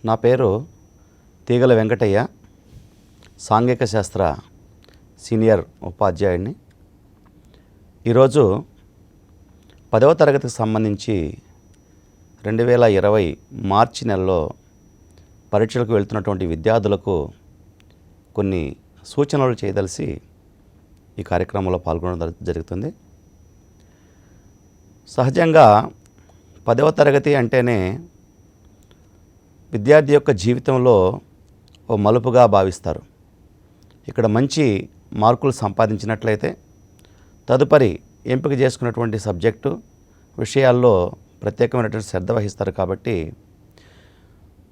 నా పేరు తీగల వెంకటయ్య, సాంఘిక శాస్త్ర సీనియర్ ఉపాధ్యాయుడిని. ఈరోజు 10వ తరగతికి సంబంధించి 2020 మార్చి నెలలో పరీక్షలకు వెళ్తున్నటువంటి విద్యార్థులకు కొన్ని సూచనలు చేయదలిసి ఈ కార్యక్రమంలో పాల్గొనడం జరుగుతుంది. సహజంగా 10వ తరగతి అంటేనే విద్యార్థి యొక్క జీవితంలో ఓ మలుపుగా భావిస్తారు. ఇక్కడ మంచి మార్కులు సంపాదించినట్లయితే తదుపరి ఎంపిక చేసుకున్నటువంటి సబ్జెక్టు విషయాల్లో ప్రత్యేకమైనటువంటి శ్రద్ధ వహిస్తారు. కాబట్టి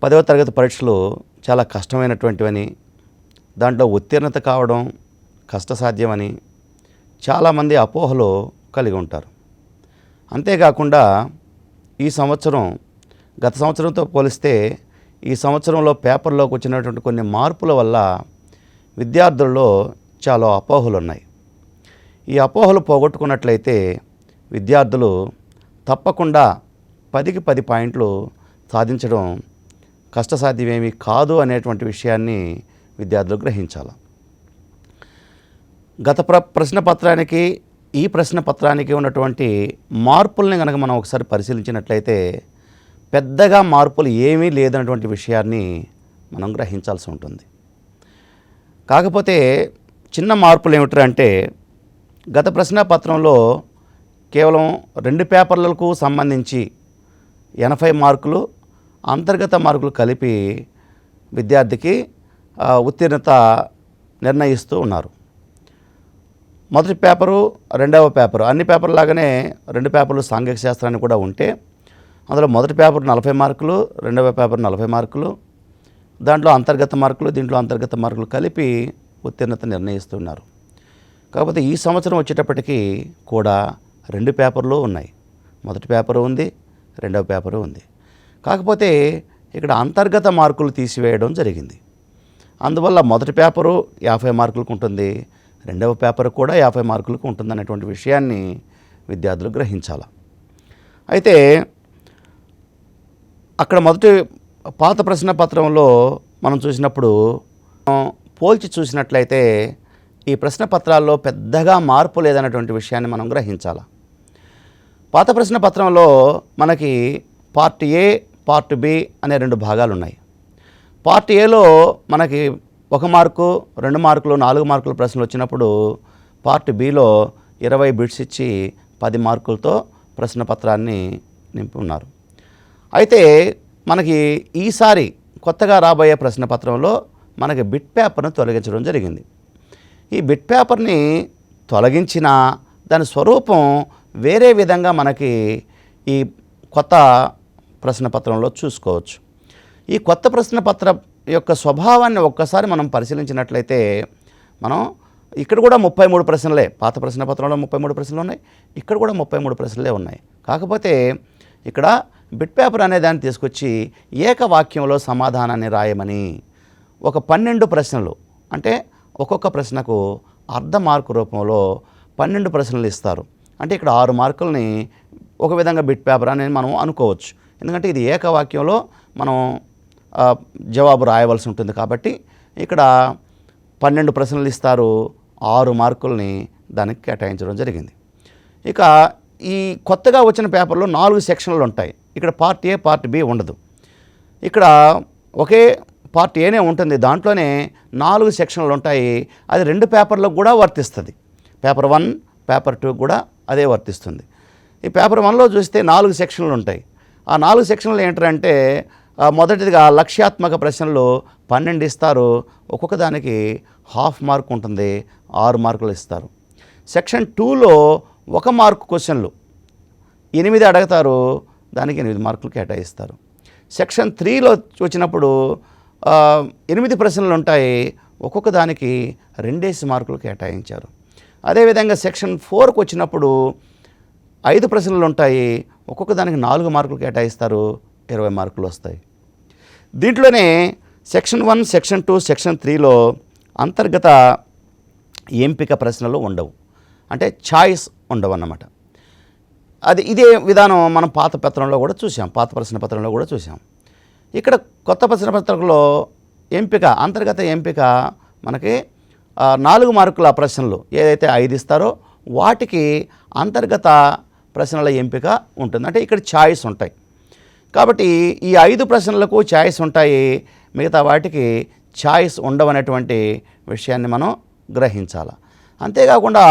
10వ తరగతి పరీక్షలు చాలా కష్టమైనటువంటివని, దాంట్లో ఉత్తీర్ణత కావడం కష్టసాధ్యమని చాలామంది అపోహలు కలిగి ఉంటారు. అంతేకాకుండా ఈ సంవత్సరం గత సంవత్సరంతో పోలిస్తే ఈ సంవత్సరంలో పేపర్లోకి వచ్చినటువంటి కొన్ని మార్పుల వల్ల విద్యార్థుల్లో చాలా అపోహలు ఉన్నాయి. ఈ అపోహలు పోగొట్టుకున్నట్లయితే విద్యార్థులు తప్పకుండా 10కి 10 పాయింట్లు సాధించడం కష్టసాధ్యమేమీ కాదు అనేటువంటి విషయాన్ని విద్యార్థులు గ్రహించాలి. గత ప్రశ్నపత్రానికి ఈ ప్రశ్నపత్రానికి ఉన్నటువంటి మార్పుల్ని కనుక మనం ఒకసారి పరిశీలించినట్లయితే పెద్దగా మార్పులు ఏమీ లేదన్నటువంటి విషయాన్ని మనం గ్రహించాల్సి ఉంటుంది. కాకపోతే చిన్న మార్పులు ఏమిటంటే, గత ప్రశ్నపత్రంలో కేవలం 2 పేపర్లకు సంబంధించి 80 మార్కులు అంతర్గత మార్కులు కలిపి విద్యార్థికి ఉత్తీర్ణత నిర్ణయిస్తూ ఉన్నారు. మొదటి పేపరు, రెండవ పేపరు అన్ని పేపర్లాగానే 2 పేపర్లు సాంఘిక శాస్త్రాన్ని కూడా ఉంటే అందులో మొదటి పేపర్ 40 మార్కులు, రెండవ పేపర్ 40 మార్కులు, దాంట్లో అంతర్గత మార్కులు, దీంట్లో అంతర్గత మార్కులు కలిపి ఉత్తీర్ణత నిర్ణయిస్తున్నారు. కాకపోతే ఈ సంవత్సరం వచ్చేటప్పటికీ కూడా 2 పేపర్లు ఉన్నాయి. మొదటి పేపరు ఉంది, రెండవ పేపరు ఉంది. కాకపోతే ఇక్కడ అంతర్గత మార్కులు తీసివేయడం జరిగింది. అందువల్ల మొదటి పేపరు 50 మార్కులకు ఉంటుంది, రెండవ పేపర్ కూడా 50 మార్కులకు ఉంటుందనేటువంటి విషయాన్ని విద్యార్థులు గ్రహించాలి. అయితే అక్కడ మొదటి పాత ప్రశ్నపత్రంలో మనం చూసినప్పుడు పోల్చి చూసినట్లయితే ఈ ప్రశ్నపత్రాల్లో పెద్దగా మార్పు లేదన్నటువంటి విషయాన్ని మనం గ్రహించాలి. పాత ప్రశ్నపత్రంలో మనకి పార్ట్ ఏ, పార్ట్ బి అనే 2 భాగాలు ఉన్నాయి. పార్ట్ ఏలో మనకి 1 మార్కు, 2 మార్కులు, 4 మార్కుల ప్రశ్నలు వచ్చినప్పుడు పార్ట్ బిలో 20 బిట్స్ ఇచ్చి 10 మార్కులతో ప్రశ్నపత్రాన్ని నింపి ఉన్నారు. అయితే మనకి ఈసారి కొత్తగా రాబోయే ప్రశ్నపత్రంలో మనకి బిట్ పేపర్ను తొలగించడం జరిగింది. ఈ బిట్ పేపర్ని తొలగించిన దాని స్వరూపం వేరే విధంగా మనకి ఈ కొత్త ప్రశ్నపత్రంలో చూసుకోవచ్చు. ఈ కొత్త ప్రశ్నపత్రం యొక్క స్వభావాన్ని ఒక్కసారి మనం పరిశీలించినట్లయితే మనం ఇక్కడ కూడా 33 ప్రశ్నలే, పాత ప్రశ్నపత్రంలో 33 ప్రశ్నలు ఉన్నాయి, ఇక్కడ కూడా 33 ప్రశ్నలే ఉన్నాయి. కాకపోతే ఇక్కడ బిట్ పేపర్ అనే దాన్ని తీసుకొచ్చి ఏకవాక్యంలో సమాధానాన్ని రాయమని ఒక 12 ప్రశ్నలు, అంటే ఒక్కొక్క ప్రశ్నకు అర్ధ మార్కు రూపంలో 12 ప్రశ్నలు ఇస్తారు. అంటే ఇక్కడ 6 మార్కులని ఒక విధంగా బిట్ పేపర్ అని మనం అనుకోవచ్చు. ఎందుకంటే ఇది ఏకవాక్యంలో మనం జవాబు రాయవలసి ఉంటుంది. కాబట్టి ఇక్కడ 12 ప్రశ్నలు ఇస్తారు, 6 మార్కుల్ని దానికి కేటాయించడం జరిగింది. ఇక ఈ కొత్తగా వచ్చిన పేపర్లో 4 సెక్షన్లు ఉంటాయి. ఇక్కడ పార్ట్ ఏ, పార్ట్ బి ఉండదు. ఇక్కడ ఒకే పార్ట్ ఏనే ఉంటుంది, దాంట్లోనే 4 సెక్షన్లు ఉంటాయి. అది 2 పేపర్లకు కూడా వర్తిస్తుంది. పేపర్ 1, పేపర్ 2 కూడా అదే వర్తిస్తుంది. ఈ పేపర్ 1లో చూస్తే 4 సెక్షన్లు ఉంటాయి. ఆ 4 సెక్షన్లు ఏంటంటే మొదటిదిగా లక్ష్యాత్మక ప్రశ్నలు 12 ఇస్తారు, ఒక్కొక్క దానికి హాఫ్ మార్క్ ఉంటుంది, 6 మార్కులు ఇస్తారు. సెక్షన్ 2లో 1 మార్కు క్వశ్చన్లు 8 అడుగుతారు, దానికి 8 మార్కులు కేటాయిస్తారు. సెక్షన్ 3లో వచ్చినప్పుడు 8 ప్రశ్నలు ఉంటాయి, ఒక్కొక్క దానికి 2 మార్కులు కేటాయించారు. అదేవిధంగా సెక్షన్ 4కు వచ్చినప్పుడు 5 ప్రశ్నలు ఉంటాయి, ఒక్కొక్క దానికి 4 మార్కులు కేటాయిస్తారు, 20 మార్కులు వస్తాయి. దీంట్లోనే సెక్షన్ 1, సెక్షన్ 2, సెక్షన్ 3లో అంతర్గత ఎంపిక ప్రశ్నలు ఉండవు, అంటే ఛాయిస్ ఉండవు అన్నమాట. ఇదే విధానం మనం పాత ప్రశ్న పత్రంలో కూడా చూసాం. ఇక్కడ కొత్త ప్రశ్నపత్రికలో ఎంపిక, అంతర్గత ఎంపిక మనకి 4 మార్కుల ప్రశ్నలు ఏదైతే 5 ఇస్తారో వాటికి అంతర్గత ప్రశ్నల ఎంపిక ఉంటుంది. అంటే ఇక్కడ ఛాయిస్ ఉంటాయి. కాబట్టి ఈ 5 ప్రశ్నలకు ఛాయిస్ ఉంటాయి, మిగతా వాటికి ఛాయిస్ ఉండవనేటువంటి విషయాన్ని మనం గ్రహించాలి. అంతేకాకుండా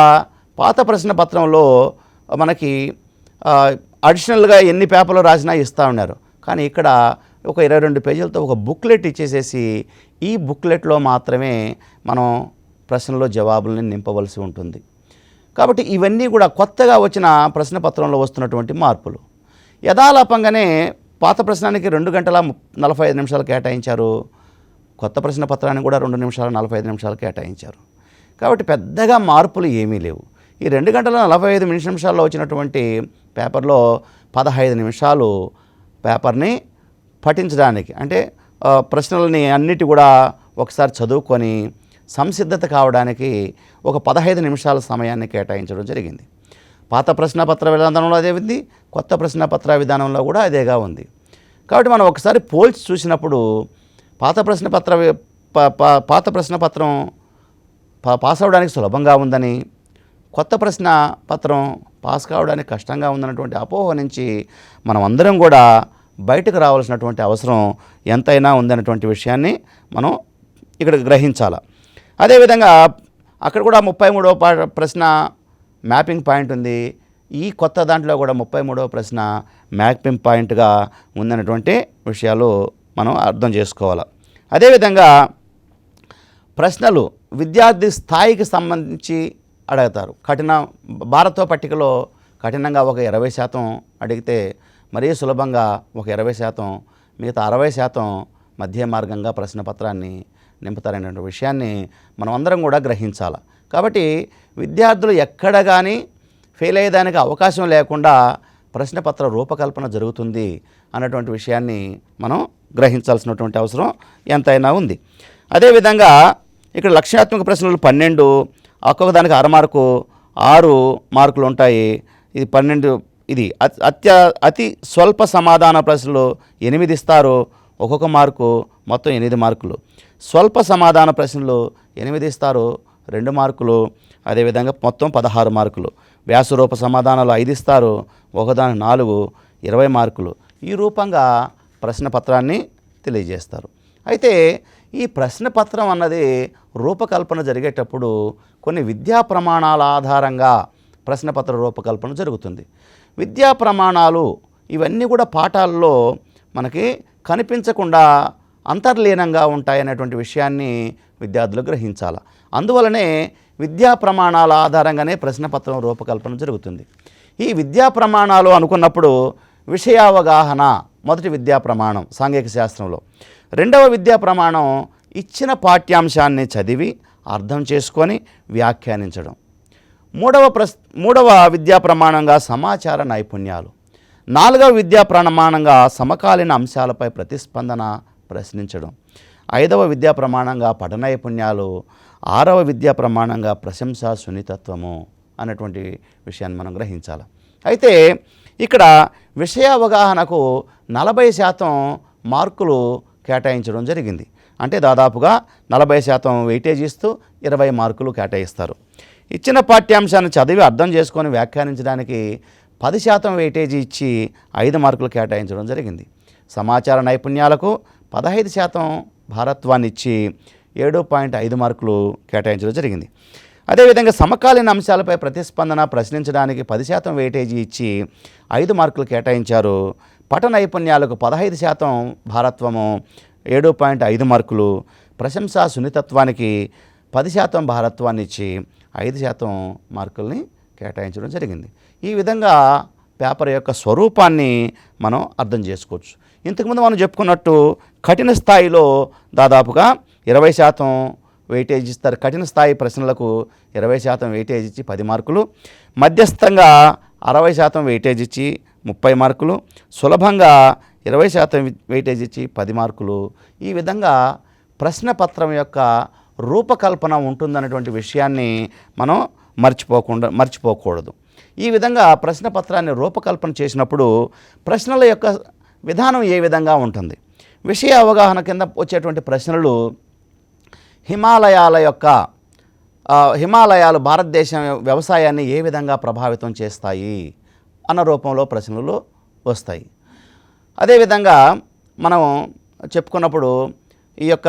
పాత ప్రశ్న పత్రంలో మనకి అడిషనల్గా ఎన్ని పేపర్లు రాసినా ఇస్తూ ఉన్నారు. కానీ ఇక్కడ ఒక 22 పేజీలతో ఒక బుక్లెట్ ఇచ్చేసేసి ఈ బుక్లెట్లో మాత్రమే మనం ప్రశ్నలో జవాబుల్ని నింపవలసి ఉంటుంది. కాబట్టి ఇవన్నీ కూడా కొత్తగా వచ్చిన ప్రశ్న పత్రంలో వస్తున్నటువంటి మార్పులు. యథాలాపంగానే పాత ప్రశ్నానికి 2 గంటల 45 నిమిషాలు కేటాయించారు, కొత్త ప్రశ్న పత్రానికి కూడా 2 నిమిషాల 45 నిమిషాలు కేటాయించారు. కాబట్టి పెద్దగా మార్పులు ఏమీ లేవు. ఈ 2 గంటల 45 నిమిషాల్లో వచ్చినటువంటి పేపర్లో 15 నిమిషాలు పేపర్ని పఠించడానికి, అంటే ప్రశ్నలని అన్నిటి కూడా ఒకసారి చదువుకొని సంసిద్ధత కావడానికి ఒక 15 నిమిషాల సమయాన్ని కేటాయించడం జరిగింది. పాత ప్రశ్నపత్ర విధానంలో అదే ఉంది, కొత్త ప్రశ్నపత్ర విధానంలో కూడా అదేగా ఉంది. కాబట్టి మనం ఒకసారి పోల్చి చూసినప్పుడు పాత ప్రశ్నపత్రం పాస్ అవడానికి సులభంగా ఉందని, కొత్త ప్రశ్న పత్రం పాస్ కావడానికి కష్టంగా ఉందన్నటువంటి అపోహ నుంచి మనం అందరం కూడా బయటకు రావాల్సినటువంటి అవసరం ఎంతైనా ఉందన్నటువంటి విషయాన్ని మనం ఇక్కడ గ్రహించాలి. అదేవిధంగా అక్కడ కూడా 33వ ప్రశ్న మ్యాపింగ్ పాయింట్ ఉంది. ఈ కొత్త దాంట్లో కూడా 33వ ప్రశ్న మ్యాపింగ్ పాయింట్గా ఉందన్నటువంటి విషయాలు మనం అర్థం చేసుకోవాలి. అదేవిధంగా ప్రశ్నలు విద్యార్థి స్థాయికి సంబంధించి అడుగుతారు. భారత పట్టికలో కఠినంగా ఒక 20% అడిగితే మరీ సులభంగా ఒక 20%, మిగతా 60% మధ్య మార్గంగా ప్రశ్నపత్రాన్ని నింపుతారనే విషయాన్ని మనం అందరం కూడా గ్రహించాలి. కాబట్టి విద్యార్థులు ఎక్కడ కానీ ఫెయిల్ అయ్యేదానికి అవకాశం లేకుండా ప్రశ్నపత్ర రూపకల్పన జరుగుతుంది అన్నటువంటి విషయాన్ని మనం గ్రహించాల్సినటువంటి అవసరం ఎంతైనా ఉంది. అదేవిధంగా ఇక్కడ లక్ష్యాత్మక ప్రశ్నలు 12, ఒక్కొక్క దానికి 6 మార్కులు ఉంటాయి. ఇది 12. ఇది అతి స్వల్ప సమాధాన ప్రశ్నలు 8 ఇస్తారు, ఒక్కొక్క మార్కు మొత్తం 8 మార్కులు. స్వల్ప సమాధాన ప్రశ్నలు 8 ఇస్తారు, 2 మార్కులు. అదేవిధంగా మొత్తం 16 మార్కులు. వ్యాసరూప సమాధానాలు 5 ఇస్తారు, ఒకదానికి 4, 20 మార్కులు. ఈ రూపంగా ప్రశ్నపత్రాన్ని తెలియజేస్తారు. అయితే ఈ ప్రశ్నపత్రం అన్నది రూపకల్పన జరిగేటప్పుడు కొన్ని విద్యా ప్రమాణాల ఆధారంగా ప్రశ్నపత్ర రూపకల్పన జరుగుతుంది. విద్యా ప్రమాణాలు ఇవన్నీ కూడా పాఠాల్లో మనకి కనిపించకుండా అంతర్లీనంగా ఉంటాయనేటువంటి విషయాన్ని విద్యార్థులు గ్రహించాలి. అందువలనే విద్యా ప్రమాణాల ఆధారంగానే ప్రశ్నపత్రం రూపకల్పన జరుగుతుంది. ఈ విద్యా ప్రమాణాలు అనుకున్నప్పుడు విషయావగాహన మొదటి విద్యా ప్రమాణం సాంఘిక శాస్త్రంలో, రెండవ విద్యా ప్రమాణం ఇచ్చిన పాఠ్యాంశాన్ని చదివి అర్థం చేసుకొని వ్యాఖ్యానించడం, మూడవ విద్యా ప్రమాణంగా సమాచార నైపుణ్యాలు, 4వ విద్యా ప్రమాణంగా సమకాలీన అంశాలపై ప్రతిస్పందన ప్రశ్నించడం, 5వ విద్యా ప్రమాణంగా పఠన నైపుణ్యాలు, 6వ విద్యా ప్రమాణంగా ప్రశంసా సున్నితత్వము అన్నటువంటి విషయాన్ని మనం గ్రహించాలి. అయితే ఇక్కడ విషయ అవగాహనకు 40% మార్కులు కేటాయించడం జరిగింది. అంటే దాదాపుగా 40% వెయిటేజ్ ఇస్తూ 20 మార్కులు కేటాయిస్తారు. ఇచ్చిన పాఠ్యాంశాన్ని చదివి అర్థం చేసుకొని వ్యాఖ్యానించడానికి 10% వెయిటేజ్ ఇచ్చి 5 మార్కులు కేటాయించడం జరిగింది. సమాచార నైపుణ్యాలకు 15% భారత్వాన్ని ఇచ్చి 7.5 మార్కులు కేటాయించడం జరిగింది. అదేవిధంగా సమకాలీన అంశాలపై ప్రతిస్పందన ప్రశ్నించడానికి 10% వెయిటేజీ ఇచ్చి 5 మార్కులు కేటాయించారు. పఠన నైపుణ్యాలకు 15% భారత్వము 7.5 మార్కులు, ప్రశంసా సున్నితత్వానికి 10% భారత్వాన్ని ఇచ్చి 5% మార్కుల్ని కేటాయించడం జరిగింది. ఈ విధంగా పేపర్ యొక్క స్వరూపాన్ని మనం అర్థం చేసుకోవచ్చు. ఇంతకుముందు మనం చెప్పుకున్నట్టు కఠిన స్థాయిలో దాదాపుగా 20% వెయిటేజ్ ఇస్తారు. కఠిన స్థాయి ప్రశ్నలకు 20% వెయిటేజ్ ఇచ్చి 10 మార్కులు, మధ్యస్థంగా 60% వెయిటేజ్ ఇచ్చి 30 మార్కులు, సులభంగా 20% వెయిటేజ్ ఇచ్చి 10 మార్కులు. ఈ విధంగా ప్రశ్నపత్రం యొక్క రూపకల్పన ఉంటుందన్నటువంటి విషయాన్ని మనం మర్చిపోకూడదు. ఈ విధంగా ప్రశ్నపత్రాన్ని రూపకల్పన చేసినప్పుడు ప్రశ్నల యొక్క విధానం ఏ విధంగా ఉంటుంది, విషయ అవగాహన కింద వచ్చేటువంటి ప్రశ్నలు హిమాలయాలు భారతదేశం వ్యవసాయాన్ని ఏ విధంగా ప్రభావితం చేస్తాయి అన్న రూపంలో ప్రశ్నలు వస్తాయి. అదేవిధంగా మనం చెప్పుకున్నప్పుడు ఈ యొక్క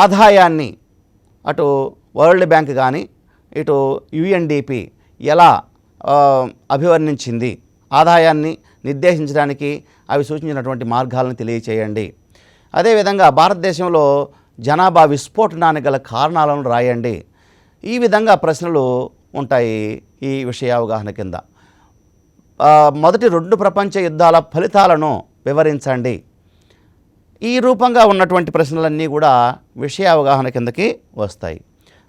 ఆదాయాన్ని అటు వరల్డ్ బ్యాంక్ కానీ ఇటు యుఎన్డిపి ఎలా అభివర్ణించింది, ఆదాయాన్ని నిర్దేశించడానికి అవి సూచించినటువంటి మార్గాలను తెలియచేయండి. అదేవిధంగా భారతదేశంలో జనాభా విస్ఫోటనానికి గల కారణాలను రాయండి. ఈ విధంగా ప్రశ్నలు ఉంటాయి ఈ విషయ అవగాహన కింద. మొదటి 2 ప్రపంచ యుద్ధాల ఫలితాలను వివరించండి. ఈ రూపంగా ఉన్నటువంటి ప్రశ్నలన్నీ కూడా విషయ అవగాహన కిందకి వస్తాయి.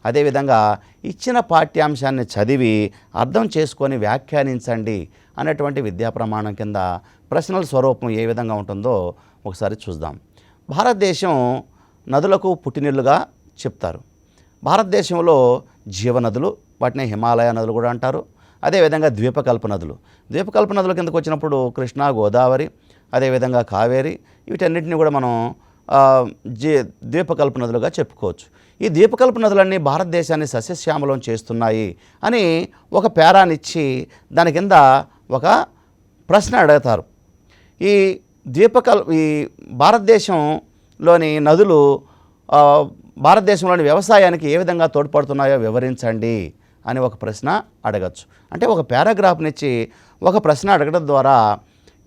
అదేవిధంగా ఇచ్చిన పాఠ్యాంశాన్ని చదివి అర్థం చేసుకొని వ్యాఖ్యానించండి అనేటువంటి విద్యా ప్రమాణం కింద ప్రశ్నల స్వరూపం ఏ విధంగా ఉంటుందో ఒకసారి చూద్దాం. భారతదేశం నదులకు పుట్టినిల్లుగా చెప్తారు. భారతదేశంలో జీవనదులు, వాటిని హిమాలయ నదులు కూడా అంటారు. అదేవిధంగా ద్వీపకల్ప నదులు కిందకు వచ్చినప్పుడు కృష్ణా, గోదావరి, అదేవిధంగా కావేరి, వీటన్నిటిని కూడా మనం ద్వీపకల్ప నదులుగా చెప్పుకోవచ్చు. ఈ ద్వీపకల్ప నదులన్నీ భారతదేశాన్ని సస్యశ్యామలం చేస్తున్నాయి అని ఒక పేరానిచ్చి దాని కింద ఒక ప్రశ్న అడుగుతారు. ఈ భారతదేశంలోని నదులు భారతదేశంలోని వ్యవసాయానికి ఏ విధంగా తోడ్పడుతున్నాయో వివరించండి అని ఒక ప్రశ్న అడగచ్చు. అంటే ఒక పారాగ్రాఫ్నిచ్చి ఒక ప్రశ్న అడగడం ద్వారా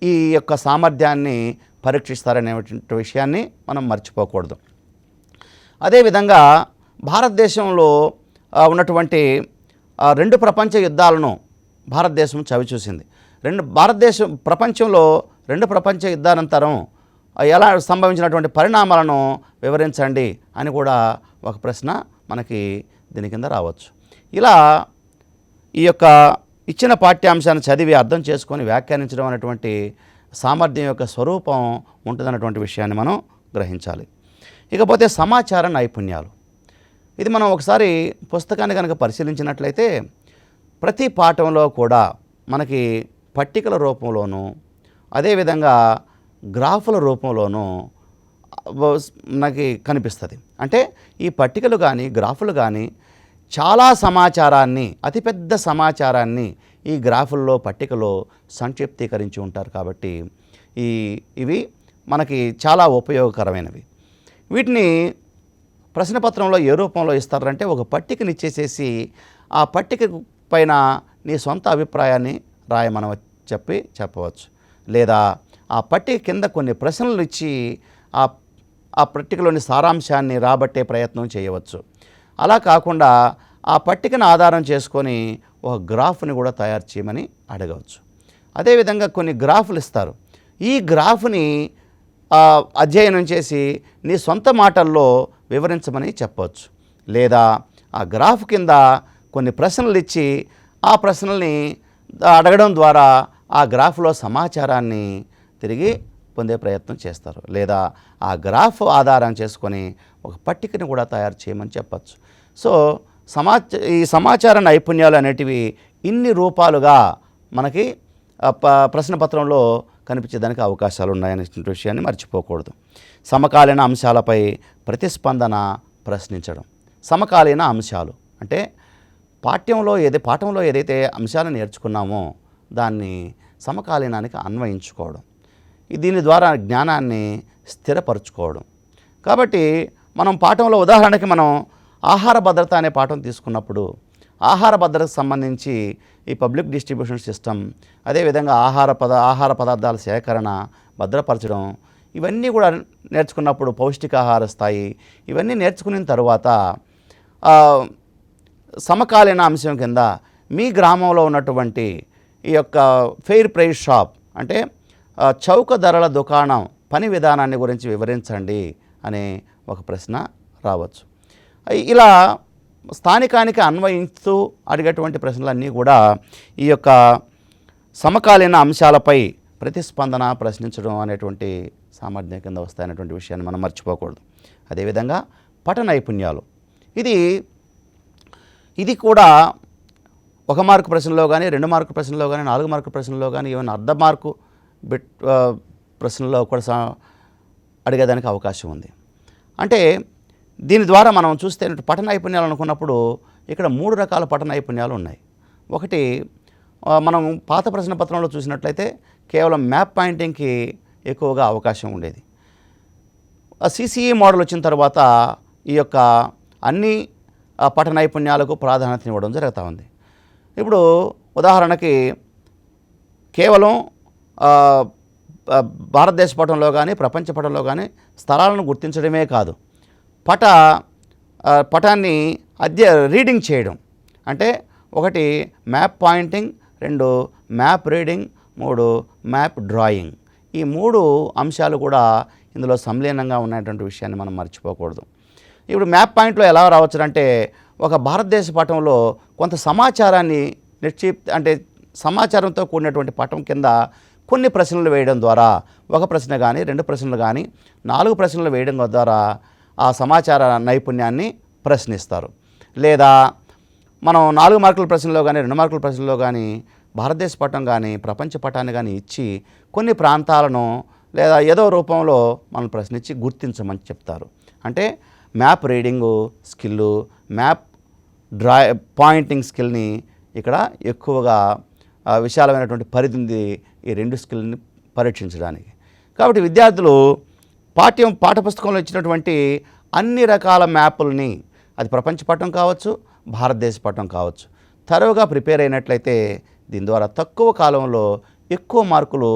ఈ యొక్క సామర్థ్యాన్ని పరీక్షిస్తారనేటువంటి విషయాన్ని మనం మర్చిపోకూడదు. అదేవిధంగా భారతదేశంలో ఉన్నటువంటి 2 ప్రపంచ యుద్ధాలను భారతదేశం చవిచూసింది. ప్రపంచంలో 2 ప్రపంచ యుద్ధానంతరం ఎలా సంభవించినటువంటి పరిణామాలను వివరించండి అని కూడా ఒక ప్రశ్న మనకి దీని కింద రావచ్చు. ఇలా ఈ యొక్క ఇచ్చిన పాఠ్యాంశాన్ని చదివి అర్థం చేసుకొని వ్యాఖ్యానించడం అనేటువంటి సామర్థ్యం యొక్క స్వరూపం ఉంటుందన్నటువంటి విషయాన్ని మనం గ్రహించాలి. ఇకపోతే సమాచార నైపుణ్యాలు. ఇది మనం ఒకసారి పుస్తకాన్ని కనుక పరిశీలించినట్లయితే ప్రతి పాఠంలో కూడా మనకి పట్టికల రూపంలోనూ అదేవిధంగా గ్రాఫుల రూపంలోనూ మనకి కనిపిస్తుంది. అంటే ఈ పట్టికలు కానీ గ్రాఫులు కానీ చాలా సమాచారాన్ని, అతిపెద్ద సమాచారాన్ని ఈ గ్రాఫుల్లో పట్టికలో సంక్షిప్తీకరించి ఉంటారు. కాబట్టి ఇవి మనకి చాలా ఉపయోగకరమైనవి. వీటిని ప్రశ్నపత్రంలో ఏ రూపంలో ఇస్తారంటే ఒక పట్టికని ఇచ్చేసేసి ఆ పట్టిక పైన నీ సొంత అభిప్రాయాన్ని రాయమని చెప్పవచ్చు. లేదా ఆ పట్టిక కింద కొన్ని ప్రశ్నలు ఇచ్చి ఆ పట్టికలోని సారాంశాన్ని రాబట్టే ప్రయత్నం చేయవచ్చు. అలా కాకుండా ఆ పట్టికను ఆధారం చేసుకొని ఒక గ్రాఫ్ని కూడా తయారు చేయమని అడగవచ్చు. అదేవిధంగా కొన్ని గ్రాఫులు ఇస్తారు. ఈ గ్రాఫ్ని అధ్యయనం చేసి నీ సొంత మాటల్లో వివరించమని చెప్పవచ్చు. లేదా ఆ గ్రాఫ్ కింద కొన్ని ప్రశ్నలు ఇచ్చి ఆ ప్రశ్నల్ని అడగడం ద్వారా ఆ గ్రాఫ్లో సమాచారాన్ని తిరిగి పొందే ప్రయత్నం చేస్తారు. లేదా ఆ గ్రాఫ్ ఆధారం చేసుకొని ఒక పట్టికని కూడా తయారు చేయమని చెప్పచ్చు. సో ఈ సమాచార నైపుణ్యాలు అనేటివి ఇన్ని రూపాలుగా మనకి ప్రశ్నపత్రంలో కనిపించేదానికి అవకాశాలు ఉన్నాయనే విషయాన్ని మర్చిపోకూడదు. సమకాలీన అంశాలపై ప్రతిస్పందన ప్రశ్నించడం. సమకాలీన అంశాలు అంటే పాఠంలో ఏదైతే అంశాలను నేర్చుకున్నామో దాన్ని సమకాలీనానికి అన్వయించుకోవడం, దీని ద్వారా జ్ఞానాన్ని స్థిరపరచుకోవడం. కాబట్టి మనం పాఠంలో ఉదాహరణకి మనం ఆహార భద్రత అనే పాఠం తీసుకున్నప్పుడు ఆహార భద్రతకు సంబంధించి ఈ పబ్లిక్ డిస్ట్రిబ్యూషన్ సిస్టమ్, అదేవిధంగా ఆహార పదార్థాల సేకరణ, భద్రపరచడం, ఇవన్నీ కూడా నేర్చుకున్నప్పుడు పౌష్టికాహార స్థాయి ఇవన్నీ నేర్చుకున్న తర్వాత సమకాలీన అంశం కింద మీ గ్రామంలో ఉన్నటువంటి ఈ యొక్క ఫెయిర్ ప్రైస్ షాప్ అంటే చౌక ధరల దుకాణం పని విధానాన్ని గురించి వివరించండి అనే ఒక ప్రశ్న రావచ్చు. ఇలా స్థానికానికి అన్వయిస్తూ అడిగేటువంటి ప్రశ్నలన్నీ కూడా ఈ యొక్క సమకాలీన అంశాలపై ప్రతిస్పందన ప్రశ్నించడం అనేటువంటి సామర్థ్యం కింద వస్తాయనేటువంటి విషయాన్ని మనం మర్చిపోకూడదు. అదేవిధంగా పఠన నైపుణ్యాలు, ఇది కూడా 1 మార్కు ప్రశ్నలో కానీ 2 మార్కు ప్రశ్నలో కానీ 4 మార్కు ప్రశ్నలో కానీ ఈవెన్ అర్ధ మార్కు ప్రశ్నలో కూడా అడిగేదానికి అవకాశం ఉంది. అంటే దీని ద్వారా మనం చూస్తే పఠన నైపుణ్యాలు అనుకున్నప్పుడు ఇక్కడ 3 రకాల పఠన నైపుణ్యాలు ఉన్నాయి. ఒకటి మనం పాత ప్రశ్న పత్రంలో చూసినట్లయితే కేవలం మ్యాప్ పాయింటింగ్కి ఎక్కువగా అవకాశం ఉండేది. సిసిఈ మోడల్ వచ్చిన తర్వాత ఈ యొక్క అన్ని పఠన నైపుణ్యాలకు ప్రాధాన్యత ఇవ్వడం జరుగుతూ ఉంది. ఇప్పుడు ఉదాహరణకి కేవలం భారతదేశ పటంలో కానీ ప్రపంచ పటంలో కానీ స్థలాలను గుర్తించడమే కాదు, పటాన్ని రీడింగ్ చేయడం. అంటే ఒకటి map pointing, 2 map reading, 3 map drawing. ఈ 3 అంశాలు కూడా ఇందులో సంలీనంగా ఉన్నటువంటి విషయాన్ని మనం మర్చిపోకూడదు. ఇప్పుడు మ్యాప్ పాయింట్లో ఎలా రావచ్చునంటే ఒక భారతదేశ పటంలో కొంత సమాచారాన్ని అంటే సమాచారంతో కూడినటువంటి పటం కింద కొన్ని ప్రశ్నలు వేయడం ద్వారా, ఒక ప్రశ్న కానీ 2 ప్రశ్నలు కానీ 4 ప్రశ్నలు వేయడం ద్వారా ఆ సమాచార నైపుణ్యాన్ని ప్రశ్నిస్తారు. లేదా మనం 4 మార్కుల ప్రశ్నలో కానీ 2 మార్కుల ప్రశ్నలో కానీ భారతదేశ పటం కానీ ప్రపంచ పటాన్ని కానీ ఇచ్చి కొన్ని ప్రాంతాలను లేదా ఏదో రూపంలో మనం ప్రశ్నించి గుర్తించమని చెప్తారు. అంటే మ్యాప్ రీడింగు స్కిల్లు, మ్యాప్ పాయింటింగ్ స్కిల్ని ఇక్కడ ఎక్కువగా విశాలమైనటువంటి పరిధి ఉంది ఈ 2 స్కిల్ని పరీక్షించడానికి. కాబట్టి విద్యార్థులు పాఠ్యపుస్తకంలో ఇచ్చినటువంటి అన్ని రకాల మ్యాపుల్ని, అది ప్రపంచ పటం కావచ్చు, భారతదేశ పటం కావచ్చు, తరువుగా ప్రిపేర్ అయినట్లయితే దీని ద్వారా తక్కువ కాలంలో ఎక్కువ మార్కులు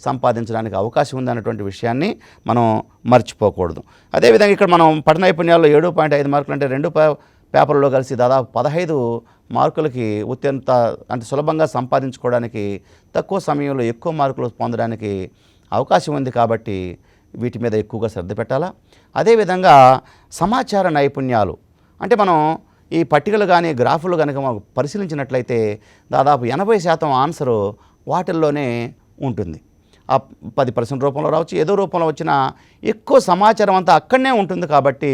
సంపాదించడానికి అవకాశం ఉందన్నటువంటి విషయాన్ని మనం మర్చిపోకూడదు. అదేవిధంగా ఇక్కడ మనం పఠన నైపుణ్యాల్లో 7.5 మార్కులు అంటే 2 పేపర్లలో కలిసి దాదాపు 15 మార్కులకి అంటే సులభంగా సంపాదించుకోవడానికి, తక్కువ సమయంలో ఎక్కువ మార్కులు పొందడానికి అవకాశం ఉంది. కాబట్టి వీటి మీద ఎక్కువగా శ్రద్ధ పెట్టాలా. అదేవిధంగా సమాచార నైపుణ్యాలు అంటే మనం ఈ పట్టికలు కానీ గ్రాఫులు కనుక మనం పరిశీలించినట్లయితే దాదాపు 80% ఆన్సరు వాటిల్లోనే ఉంటుంది. ఆ 10% రూపంలో రావచ్చు, ఏదో రూపంలో వచ్చినా ఎక్కువ సమాచారం అంతా అక్కడనే ఉంటుంది. కాబట్టి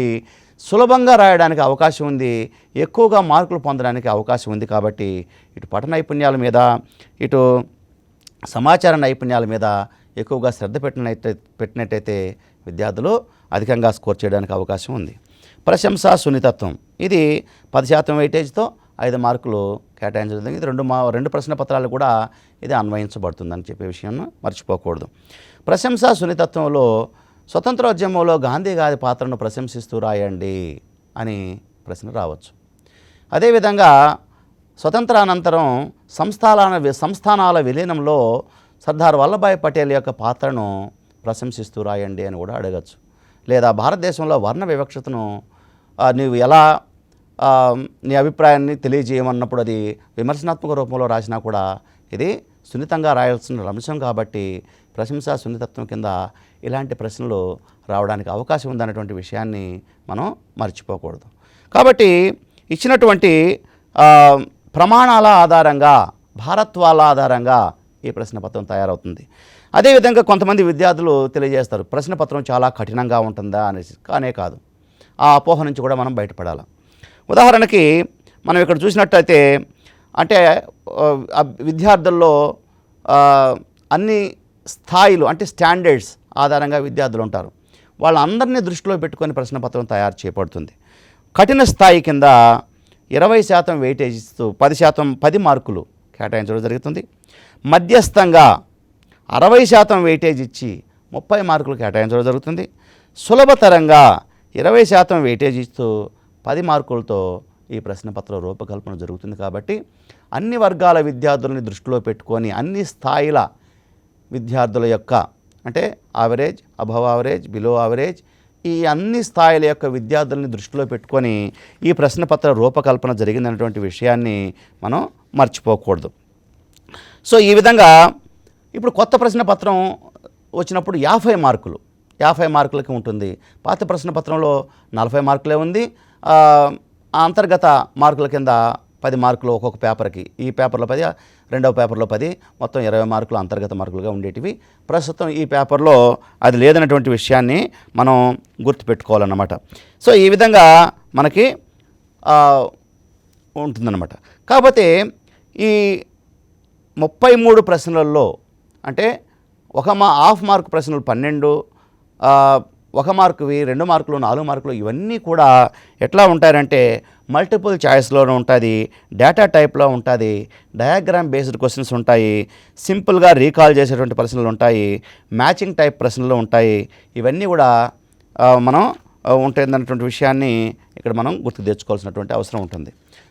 సులభంగా రాయడానికి అవకాశం ఉంది, ఎక్కువగా మార్కులు పొందడానికి అవకాశం ఉంది. కాబట్టి ఇటు పఠన నైపుణ్యాల మీద, ఇటు సమాచార నైపుణ్యాల మీద ఎక్కువగా శ్రద్ధ పెట్టినట్టయితే విద్యార్థులు అధికంగా స్కోర్ చేయడానికి అవకాశం ఉంది. ప్రశంస, సున్నితత్వం ఇది 10% వెయిటేజ్తో 5 మార్కులు కేటాయించడం. ఇది 2 ప్రశ్న పత్రాలు కూడా ఇది అన్వయించబడుతుందని చెప్పే విషయాన్ని మర్చిపోకూడదు. ప్రశంస, సున్నితత్వంలో స్వతంత్రోద్యమంలో గాంధీ గారి పాత్రను ప్రశంసిస్తూ రాయండి అని ప్రశ్న రావచ్చు. అదేవిధంగా స్వతంత్రానంతరం సంస్థానాల విలీనంలో సర్దార్ వల్లభాయ్ పటేల్ యొక్క పాత్రను ప్రశంసిస్తూ రాయండి అని కూడా అడగచ్చు. లేదా భారతదేశంలో వర్ణ వివక్షతను నీవు ఎలా నీ అభిప్రాయాన్ని తెలియజేయమన్నప్పుడు అది విమర్శనాత్మక రూపంలో రాసినా కూడా ఇది సున్నితంగా రాయాల్సిన అంశం. కాబట్టి ప్రశంస, సున్నితత్వం కింద ఇలాంటి ప్రశ్నలు రావడానికి అవకాశం ఉందన్నటువంటి విషయాన్ని మనం మర్చిపోకూడదు. కాబట్టి ఇచ్చినటువంటి ప్రమాణాల ఆధారంగా, భారత్వాల ఆధారంగా ఈ ప్రశ్నపత్రం తయారవుతుంది. అదేవిధంగా కొంతమంది విద్యార్థులు తెలియజేస్తారు ప్రశ్నపత్రం చాలా కఠినంగా ఉంటుందా అనేసి. కానే కాదు, ఆ అపోహ నుంచి కూడా మనం బయటపడాలి. ఉదాహరణకి మనం ఇక్కడ చూసినట్టయితే అంటే విద్యార్థుల్లో అన్ని స్థాయిలు అంటే స్టాండర్డ్స్ ఆధారంగా విద్యార్థులు ఉంటారు. వాళ్ళందరినీ దృష్టిలో పెట్టుకొని ప్రశ్నపత్రం తయారు చేయబడుతుంది. కఠిన స్థాయి కింద 20% వెయిటేజ్ ఇస్తూ 10 మార్కులు కేటాయించడం జరుగుతుంది. మధ్యస్థంగా 60% వెయిటేజ్ ఇచ్చి 30 మార్కులు కేటాయించడం జరుగుతుంది. సులభతరంగా 20% వెయిటేజ్ ఇస్తూ 10 మార్కులతో ఈ ప్రశ్నపత్ర రూపకల్పన జరుగుతుంది. కాబట్టి అన్ని వర్గాల విద్యార్థులని దృష్టిలో పెట్టుకొని అన్ని స్థాయిల విద్యార్థుల యొక్క అంటే average, above average, below average ఈ అన్ని స్థాయిల యొక్క విద్యార్థులని దృష్టిలో పెట్టుకొని ఈ ప్రశ్నపత్ర రూపకల్పన జరిగిందనేటువంటి విషయాన్ని మనం మర్చిపోకూడదు. సో ఈ విధంగా ఇప్పుడు కొత్త ప్రశ్నపత్రం వచ్చినప్పుడు 50 మార్కులకి ఉంటుంది. పాత ప్రశ్నపత్రంలో 40 మార్కులే ఉంది. అంతర్గత మార్కుల కింద 10 మార్కులు ఒక్కొక్క పేపర్కి, ఈ పేపర్లో 10, రెండవ పేపర్లో 10, మొత్తం 20 మార్కులు అంతర్గత మార్కులుగా ఉండేటివి. ప్రస్తుతం ఈ పేపర్లో అది లేదన్నటువంటి విషయాన్ని మనం గుర్తుపెట్టుకోవాలన్నమాట. సో ఈ విధంగా మనకి ఉంటుందన్నమాట. కాకపోతే ఈ 33 ప్రశ్నలలో అంటే హాఫ్ మార్క్ ప్రశ్నలు 12, 1 మార్కువి 2 మార్కులు 4 మార్కులు ఇవన్నీ కూడా ఎట్లా ఉంటాయంటే మల్టిపుల్ చాయిస్లోనే ఉంటుంది, డేటా టైప్లో ఉంటుంది, డయాగ్రామ్ బేస్డ్ క్వశ్చన్స్ ఉంటాయి, సింపుల్గా రీకాల్ చేసేటువంటి ప్రశ్నలు ఉంటాయి, మ్యాచింగ్ టైప్ ప్రశ్నలు ఉంటాయి. ఇవన్నీ కూడా మనం ఉంటుందన్నటువంటి విషయాన్ని ఇక్కడ మనం గుర్తు తెచ్చుకోవాల్సినటువంటి అవసరం ఉంటుంది.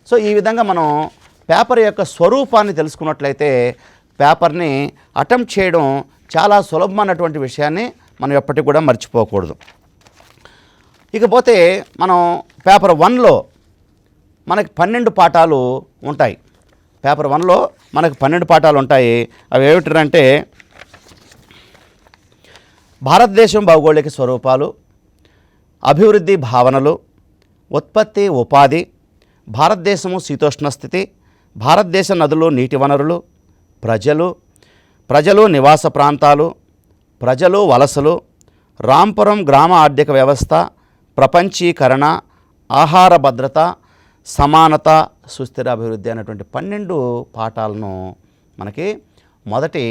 సో ఈ విధంగా మనం పేపర్ యొక్క స్వరూపాన్ని తెలుసుకున్నట్లయితే పేపర్ని అటెంప్ట్ చేయడం చాలా సులభమైనటువంటి విషయాన్ని మనం ఎప్పటికీ కూడా మర్చిపోకూడదు. ఇకపోతే మనం పేపర్ 1లో మనకి 12 పాఠాలు ఉంటాయి. పేపర్ 1లో మనకు 12 పాఠాలు ఉంటాయి. అవి ఏమిటంటే భారతదేశం భౌగోళిక స్వరూపాలు, అభివృద్ధి భావనలు, ఉత్పత్తి ఉపాధి, భారతదేశము శీతోష్ణ స్థితి, భారతదేశ నదులు నీటి వనరులు, ప్రజలు నివాస ప్రాంతాలు, ప్రజలు వలసలు, రాంపురం గ్రామ ఆర్థిక వ్యవస్థ, ప్రపంచీకరణ, ఆహార భద్రత, సమానత, సుస్థిర అభివృద్ధి అనేటువంటి 12 పాఠాలను మనకి మొదటి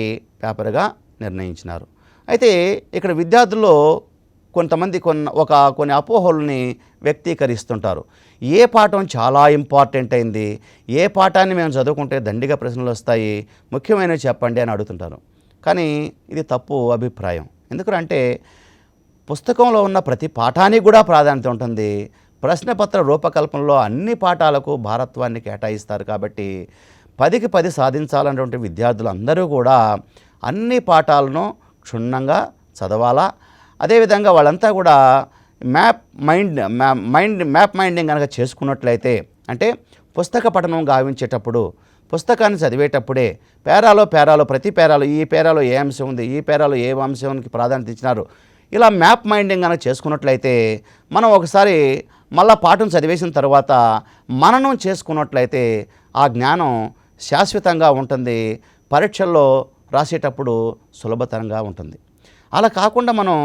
పేపర్గా నిర్ణయించినారు. అయితే ఇక్కడ విద్యార్థుల్లో కొంతమంది కొన్ని అపోహల్ని వ్యక్తీకరిస్తుంటారు. ఏ పాఠం చాలా ఇంపార్టెంట్ అయింది, ఏ పాఠాన్ని మేము చదువుకుంటే దండిగా ప్రశ్నలు వస్తాయి, ముఖ్యమైనవి చెప్పండి అని అడుగుతుంటారు. కానీ ఇది తప్పు అభిప్రాయం. ఎందుకంటే పుస్తకంలో ఉన్న ప్రతి పాఠానికి కూడా ప్రాధాన్యత ఉంటుంది. ప్రశ్నపత్ర రూపకల్పనలో అన్ని పాఠాలకు భారత్వాన్ని కేటాయిస్తారు. కాబట్టి 10కి 10 సాధించాలన్నటువంటి విద్యార్థులు అందరూ కూడా అన్ని పాఠాలను క్షుణ్ణంగా చదవాలా. అదేవిధంగా వాళ్ళంతా కూడా మ్యాప్ మైండింగ్ కనుక చేసుకున్నట్లయితే, అంటే పుస్తక పఠనం గావించేటప్పుడు, పుస్తకాన్ని చదివేటప్పుడే పేరాలో ప్రతి పేరాలో ఈ పేరాలో ఏ అంశం ఉంది, ఈ పేరాలో ఏ అంశానికి ప్రాధాన్యత ఇచ్చినారు, ఇలా మ్యాప్ మైండింగ్ కనుక చేసుకున్నట్లయితే మనం ఒకసారి మళ్ళా పాఠం చదివేసిన తర్వాత మననం చేసుకున్నట్లయితే ఆ జ్ఞానం శాశ్వతంగా ఉంటుంది, పరీక్షల్లో రాసేటప్పుడు సులభతరంగా ఉంటుంది. అలా కాకుండా మనం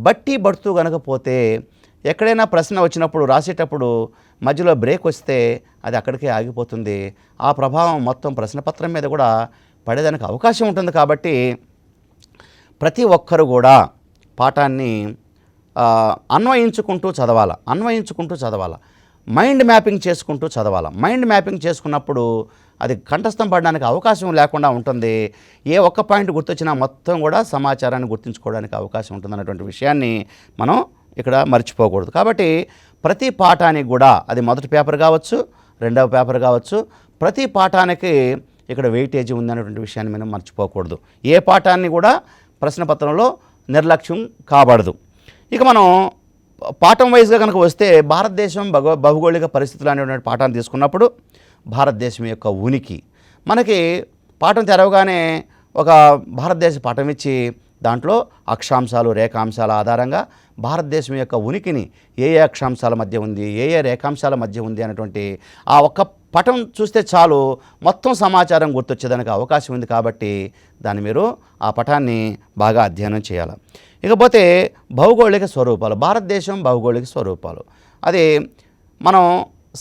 బడుతూ కనుక పోతే ఎక్కడైనా ప్రశ్న వచ్చినప్పుడు రాసేటప్పుడు మధ్యలో బ్రేక్ వస్తే అది అక్కడికే ఆగిపోతుంది. ఆ ప్రభావం మొత్తం ప్రశ్నపత్రం మీద కూడా పడేదానికి అవకాశం ఉంటుంది. కాబట్టి ప్రతి ఒక్కరు కూడా పాఠాన్ని అన్వయించుకుంటూ చదవాలా, మైండ్ మ్యాపింగ్ చేసుకుంటూ చదవాలా. మైండ్ మ్యాపింగ్ చేసుకున్నప్పుడు అది కంఠస్థం పడడానికి అవకాశం లేకుండా ఉంటుంది. ఏ ఒక్క పాయింట్ గుర్తొచ్చినా మొత్తం కూడా సమాచారాన్ని గుర్తుంచుకోవడానికి అవకాశం ఉంటుంది అన్నటువంటి విషయాన్ని మనం ఇక్కడ మర్చిపోకూడదు. కాబట్టి ప్రతి పాఠానికి కూడా అది మొదటి పేపర్ కావచ్చు, రెండవ పేపర్ కావచ్చు, ప్రతి పాఠానికి ఇక్కడ వెయిటేజ్ ఉందనేటువంటి విషయాన్ని మనం మర్చిపోకూడదు. ఏ పాఠాన్ని కూడా ప్రశ్నపత్రంలో నిర్లక్ష్యం కాబడదు. ఇక మనం పాఠం వైజ్గా కనుక వస్తే భారతదేశం భౌగోళిక పరిస్థితులు అనేటువంటి పాఠాన్ని తీసుకున్నప్పుడు భారతదేశం యొక్క ఉనికి మనకి పాఠం తెరవగానే ఒక భారతదేశ పాఠం ఇచ్చి దాంట్లో అక్షాంశాలు రేఖాంశాల ఆధారంగా భారతదేశం యొక్క ఉనికిని ఏ అక్షాంశాల మధ్య ఉంది, ఏ రేఖాంశాల మధ్య ఉంది అనేటువంటి ఆ ఒక్క పటం చూస్తే చాలు మొత్తం సమాచారం గుర్తొచ్చేదానికి అవకాశం ఉంది. కాబట్టి దాన్ని మీరు ఆ పటాన్ని బాగా అధ్యయనం చేయాలి. ఇకపోతే భౌగోళిక స్వరూపాలు, భారతదేశం భౌగోళిక స్వరూపాలు, అది మనం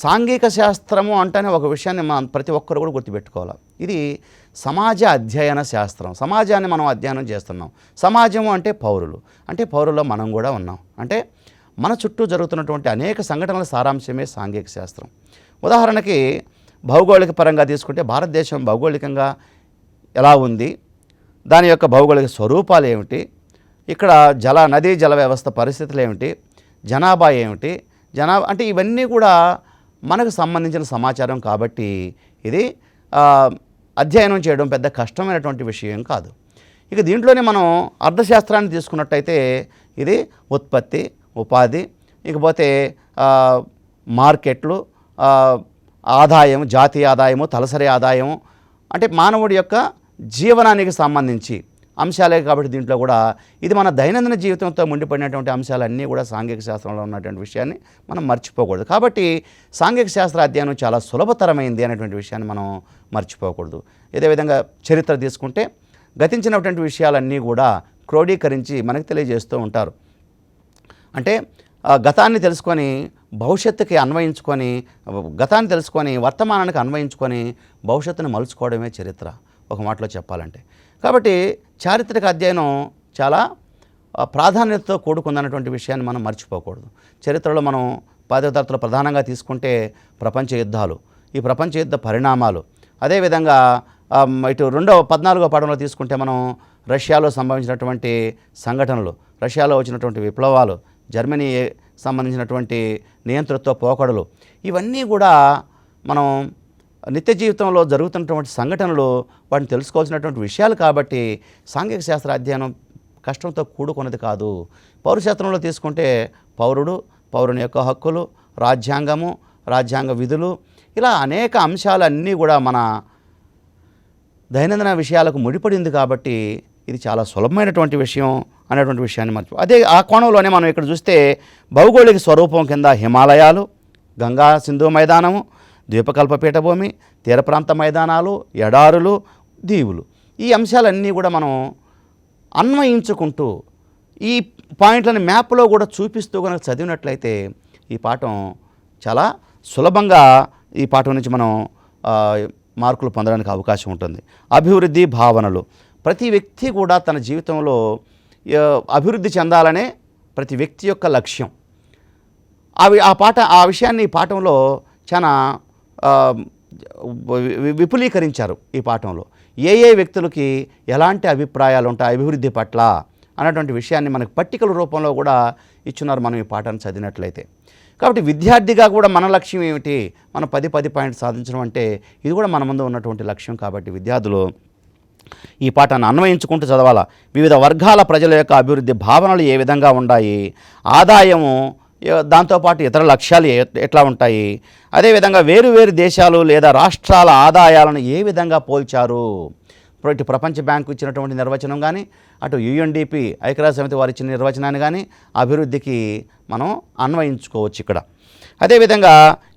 సాంఘిక శాస్త్రము అంటేనే ఒక విషయాన్ని మనం ప్రతి ఒక్కరు కూడా గుర్తుపెట్టుకోవాలి. ఇది సమాజ అధ్యయన శాస్త్రం. సమాజాన్ని మనం అధ్యయనం చేస్తున్నాం. సమాజము అంటే పౌరుల్లో మనం కూడా ఉన్నాం. అంటే మన చుట్టూ జరుగుతున్నటువంటి అనేక సంఘటనల సారాంశమే సాంఘిక శాస్త్రం. ఉదాహరణకి భౌగోళిక పరంగా తీసుకుంటే భారతదేశం భౌగోళికంగా ఎలా ఉంది, దాని యొక్క భౌగోళిక స్వరూపాలు ఏమిటి, ఇక్కడ నదీ జల వ్యవస్థ పరిస్థితులు ఏమిటి, జనాభా ఏమిటి, అంటే ఇవన్నీ కూడా మనకు సంబంధించిన సమాచారం. కాబట్టి ఇది అధ్యయనం చేయడం పెద్ద కష్టమైనటువంటి విషయం కాదు. ఇక దీంట్లోనే మనం అర్థశాస్త్రాన్ని తీసుకున్నట్టయితే ఇది ఉత్పత్తి, ఉపాధి, ఇకపోతే మార్కెట్లు, ఆదాయం, జాతీయ ఆదాయము, తలసరి ఆదాయము, అంటే మానవుడి యొక్క జీవనానికి సంబంధించి అంశాలే. కాబట్టి దీంట్లో కూడా ఇది మన దైనందిన జీవితంతో ముడిపడినటువంటి అంశాలన్నీ కూడా సాంఘిక శాస్త్రంలో ఉన్నటువంటి విషయాన్ని మనం మర్చిపోకూడదు. కాబట్టి సాంఘిక శాస్త్ర అధ్యయనం చాలా సులభతరమైంది అనేటువంటి విషయాన్ని మనం మర్చిపోకూడదు. అదేవిధంగా చరిత్ర తీసుకుంటే గతించినటువంటి విషయాలన్నీ కూడా క్రోడీకరించి మనకు తెలియజేస్తూ ఉంటారు. అంటే గతాన్ని తెలుసుకొని భవిష్యత్తుకి అన్వయించుకొని, గతాన్ని తెలుసుకొని వర్తమానానికి అన్వయించుకొని భవిష్యత్తును మలుచుకోవడమే చరిత్ర, ఒక మాటలో చెప్పాలంటే. కాబట్టి చారిత్రక అధ్యయనం చాలా ప్రాధాన్యతతో కూడుకుందన్నటువంటి విషయాన్ని మనం మర్చిపోకూడదు. చరిత్రలో మనం 10వ తరగతిలో ప్రధానంగా తీసుకుంటే ప్రపంచ యుద్ధాలు, ఈ ప్రపంచ యుద్ధ పరిణామాలు, అదేవిధంగా ఇటు 14వ పాఠంలో తీసుకుంటే మనం రష్యాలో సంభవించినటువంటి సంఘటనలు, రష్యాలో వచ్చినటువంటి విప్లవాలు, జర్మనీ సంబంధించినటువంటి నియంతృత్వ పోకడలు, ఇవన్నీ కూడా మనం నిత్య జీవితంలో జరుగుతున్నటువంటి సంఘటనలు, వాటిని తెలుసుకోవాల్సినటువంటి విషయాలు. కాబట్టి సాంఘిక శాస్త్ర అధ్యయనం కష్టంతో కూడుకున్నది కాదు. పౌరశాస్త్రంలో తీసుకుంటే పౌరుని యొక్క హక్కులు, రాజ్యాంగము, రాజ్యాంగ విధులు, ఇలా అనేక అంశాలన్నీ కూడా మన దైనందిన విషయాలకు ముడిపడింది. కాబట్టి ఇది చాలా సులభమైనటువంటి విషయం అనేటువంటి విషయాన్ని అదే ఆ కోణంలోనే మనం ఇక్కడ చూస్తే భౌగోళిక స్వరూపం కింద హిమాలయాలు, గంగా సింధు మైదానము, ద్వీపకల్ప పీఠభూమి, తీర ప్రాంత మైదానాలు, ఎడారులు, దీవులు, ఈ అంశాలన్నీ కూడా మనం అన్వయించుకుంటూ ఈ పాయింట్లను మ్యాప్లో కూడా చూపిస్తూ కనుక చదివినట్లయితే ఈ పాఠం చాలా సులభంగా ఈ పాఠం నుంచి మనం మార్కులు పొందడానికి అవకాశం ఉంటుంది. అభివృద్ధి భావనలు, ప్రతి వ్యక్తి కూడా తన జీవితంలో అభివృద్ధి చెందాలనే ప్రతి వ్యక్తి యొక్క లక్ష్యం. ఆ విషయాన్ని ఈ పాఠంలో చాలా విపులీకరించారు. ఈ పాఠంలో ఏ వ్యక్తులకి ఎలాంటి అభిప్రాయాలు ఉంటాయి అభివృద్ధి పట్ల అన్నటువంటి విషయాన్ని మనకు పట్టికల రూపంలో కూడా ఇచ్చున్నారు మనం ఈ పాఠాన్ని చదివినట్లయితే. కాబట్టి విద్యార్థిగా కూడా మన లక్ష్యం ఏమిటి, మనం 10 పాయింట్స్ సాధించడం అంటే ఇది కూడా మన ముందు ఉన్నటువంటి లక్ష్యం. కాబట్టి విద్యార్థులు ఈ పాఠాన్ని అన్వయించుకుంటూ చదవాలా. వివిధ వర్గాల ప్రజల యొక్క అభివృద్ధి భావనలు ఏ విధంగా ఉన్నాయి, ఆదాయము, దాంతోపాటు ఇతర లక్ష్యాలు ఎట్లా ఉంటాయి, అదేవిధంగా వేరు దేశాలు లేదా రాష్ట్రాల ఆదాయాలను ఏ విధంగా పోల్చారు. ఇటు ప్రపంచ బ్యాంకు ఇచ్చినటువంటి నిర్వచనం కానీ, అటు UNDP ఐక్యరాజ్య సమితి వారు ఇచ్చిన నిర్వచనాన్ని కానీ అభివృద్ధికి మనం అన్వయించుకోవచ్చు ఇక్కడ. అదేవిధంగా